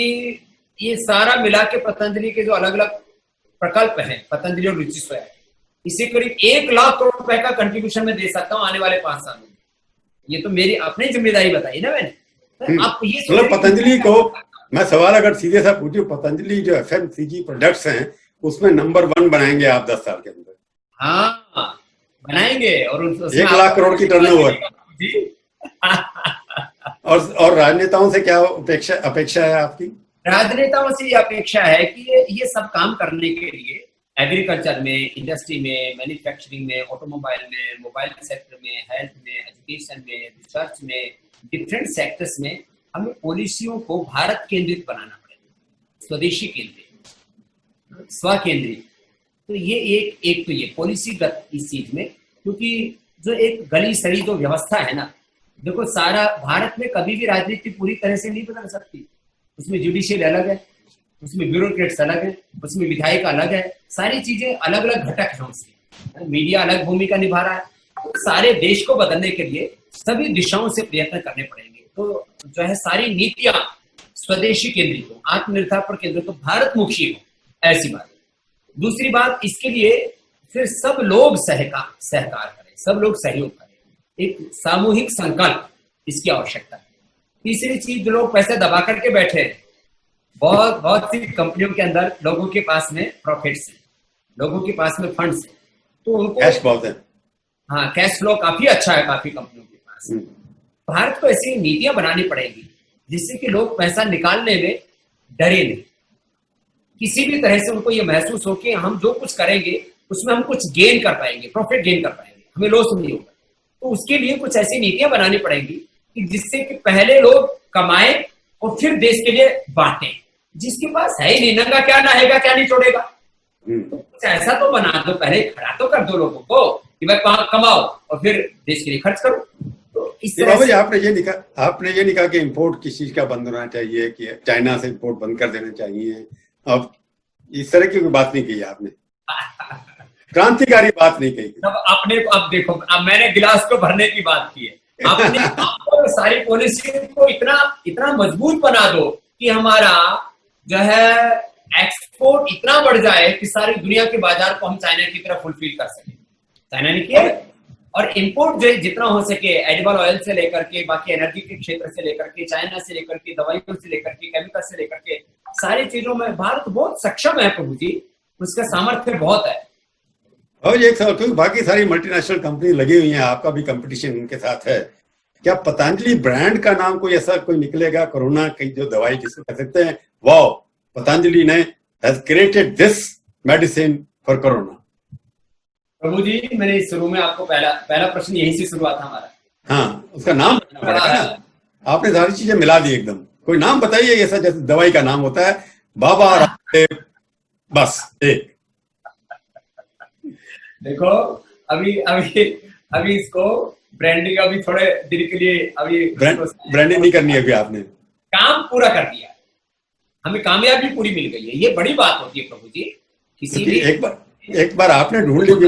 ये सारा मिला के पतंजलि के जो अलग अलग प्रकल्प हैं, पतंजलि और रुचि सोया, इसे करीब 1 लाख करोड़ रुपए का कंट्रीब्यूशन में दे सकता हूं आने वाले 5 सालों में। ये तो मेरी अपनी जिम्मेदारी बताई ना मैंने। आप ये मतलब पतंजलि को मैं सवाल अगर सीधे सा पूछूं, पतंजलि जो FMCG प्रोडक्ट्स हैं उसमें नंबर 1 बनाएंगे आप 10 साल के अंदर? हाँ बनाएंगे, और 1 लाख करोड़ की टर्नओवर। और राजनेताओं से क्या अपेक्षा है आपकी? राजनेताओं से ये अपेक्षा है कि ये सब काम करने के लिए एग्रीकल्चर में, इंडस्ट्री में, मैन्युफैक्चरिंग में, ऑटोमोबाइल में, मोबाइल सेक्टर में, हेल्थ में, एजुकेशन में, रिसर्च में, डिफरेंट सेक्टर्स में हमें पॉलिसियों को भारत केंद्रित बनाना पड़ेगा, स्वदेशी केंद्रित, स्व केंद्रित। तो ये एक तो ये पॉलिसीगत इस चीज में, क्योंकि जो एक गली सड़ी जो व्यवस्था है ना, देखो सारा भारत में कभी भी राजनीति पूरी तरह से नहीं बदल सकती। उसमें जुडिशियल अलग है, उसमें ब्यूरोक्रेट्स अलग है, उसमें विधायक अलग है, सारी चीजें अलग अलग घटक हैं उसके, मीडिया अलग भूमिका निभा रहा है। तो सारे देश को बदलने के लिए सभी दिशाओं से प्रयत्न करने पड़ेंगे। तो जो है सारी नीतियां स्वदेशी केंद्रित हो, आत्मनिर्भर पर केंद्रित हो, भारत मुखी हो, ऐसी बात। दूसरी बात, इसके लिए फिर सब लोग सहकार करें, सब लोग सहयोग करें, एक सामूहिक संकल्प इसकी आवश्यकता है। तीसरी चीज, जो लोग पैसे दबा करके बैठे हैं, बहुत सी कंपनियों के अंदर लोगों के पास में प्रॉफिट्स है, लोगों के पास में फंड्स है, तो उनको कैश बहुत है। हाँ, कैश फ्लो काफी अच्छा है काफी कंपनियों के पास। भारत को ऐसी नीतियां बनानी पड़ेगी जिससे कि लोग पैसा निकालने में डरे नहीं, किसी भी तरह से उनको ये महसूस हो कि हम जो कुछ करेंगे उसमें हम कुछ गेन कर पाएंगे, प्रॉफिट गेन कर पाएंगे, हमें लॉस नहीं होगा। तो उसके लिए कुछ ऐसी नीतियां बनानी पड़ेंगी कि जिससे कि पहले लोग कमाए और फिर देश के लिए बांटे। जिसके पास है ही नहीं, नंगा क्या नहाएगा, क्या नहीं छोड़ेगा। तो कुछ ऐसा तो बना दो, पहले खड़ा तो कर दो लोगों को कि भाई कमाओ और फिर देश के लिए खर्च करो। तो इस तरह बाबा जी, आपने ये नहीं कहा कि इंपोर्ट किस चीज का बंद होना चाहिए, कि चाइना से इंपोर्ट बंद कर देना चाहिए। अब इस तरह की कोई बात नहीं कही आपने, क्रांतिकारी बात नहीं कही। अब देखो, अब मैंने गिलास को भरने की बात की है। आपने सारी पॉलिसी को इतना मजबूत बना दो कि हमारा जो है एक्सपोर्ट इतना बढ़ जाए कि सारी दुनिया के बाजार को हम चाइना की तरफ फुलफिल कर सके। चाइना ने किया। और इंपोर्ट जो जितना हो सके, एडिबल ऑयल से लेकर के, बाकी एनर्जी के क्षेत्र से लेकर के, चाइना से लेकर के, दवाइयों से लेकर के, केमिकल से लेकर के, सारी चीजों में भारत बहुत सक्षम है प्रभु जी, उसका सामर्थ्य बहुत है। और एक सवाल, क्योंकि बाकी सारी मल्टीनेशनल कंपनी लगी हुई हैं, आपका भी कंपटीशन उनके साथ है, क्या पतंजलि ब्रांड का नाम कोई ऐसा कोई निकलेगा कोरोना की जो दवाई जिसको कह सकते हैं वाओ, पतंजलि ने has created this medicine for corona? Prabhu ji, मैंने शुरू में आपको पहला प्रश्न यहीं से शुरुआत था हमारा। हाँ, उसका नाम पड़ेगा ना। आपने सारी चीजें मिला दी एकदम। कोई नाम बताइए ऐसा, जैसे दवाई का नाम होता है बाबा रामदेव, बस एक। देखो, अभी इसको ब्रांडिंग अभी थोड़े दिन के लिए अभी ब्रांडिंग नहीं करनी है अभी, आपने काम पूरा कर दिया, हमें कामयाबी पूरी मिल गई है। ये बड़ी बात होती है प्रभु जी। किसी भी एक बार आपने ढूंढ ली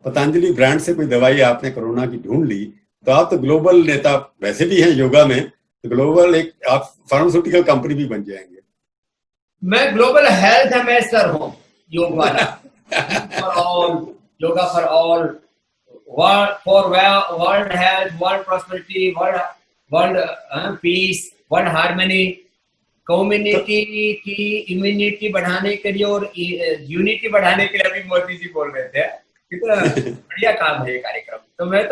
पतंजलि ब्रांड से कोई दवाई आपने कोरोना की ढूंढ ली, तो आप तो ग्लोबल नेता वैसे भी हैं योगा में, तो ग्लोबल एक आप फार्मास्यूटिकल कंपनी भी बन जाएंगे। मैं ग्लोबल हेल्थ एम्बेसडर हूँ, योग वाला। For all, yoga for all, world health, world prosperity, world peace, world harmony, community की इम्यूनिटी बढ़ाने के लिए और यूनिटी बढ़ाने के लिए अभी मोदी जी बोल रहे थे। कितना बढ़िया काम है ये कार्यक्रम। तो मैं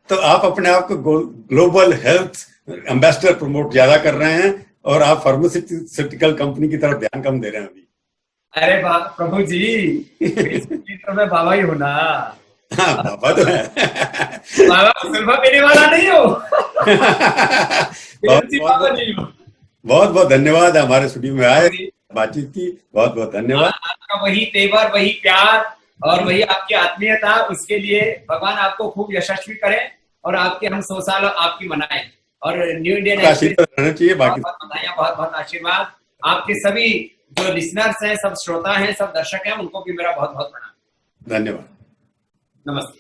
तो आप अपने आप को ग्लोबल हेल्थ एम्बेसडर प्रमोट ज्यादा कर रहे हैं और आप फार्मास्यूटिकल कंपनी की तरफ ध्यान कम दे रहे हैं अभी। अरे प्रभु जी, तो मैं बाबा ही हूँ ना। हाँ, बाबा तो है। बाबा सिल्वा पीने वाला नहीं हो। बहुत बहुत धन्यवाद हमारे स्टूडियो में आए, बातचीत की। बहुत बहुत धन्यवाद। आपका वही तेवर, वही प्यार और वही आपकी आत्मीयता, उसके लिए भगवान आपको खूब यशस्वी करे और आपके हम 100 साल आपकी मनाएं। और न्यू इंडियन आशीर्वाद रहना चाहिए। बाकी बहुत बहुत आशीर्वाद। आपके सभी जो लिसनर्स हैं, सब श्रोता हैं, सब दर्शक हैं, उनको भी मेरा बहुत बहुत प्रणाम। धन्यवाद। नमस्ते।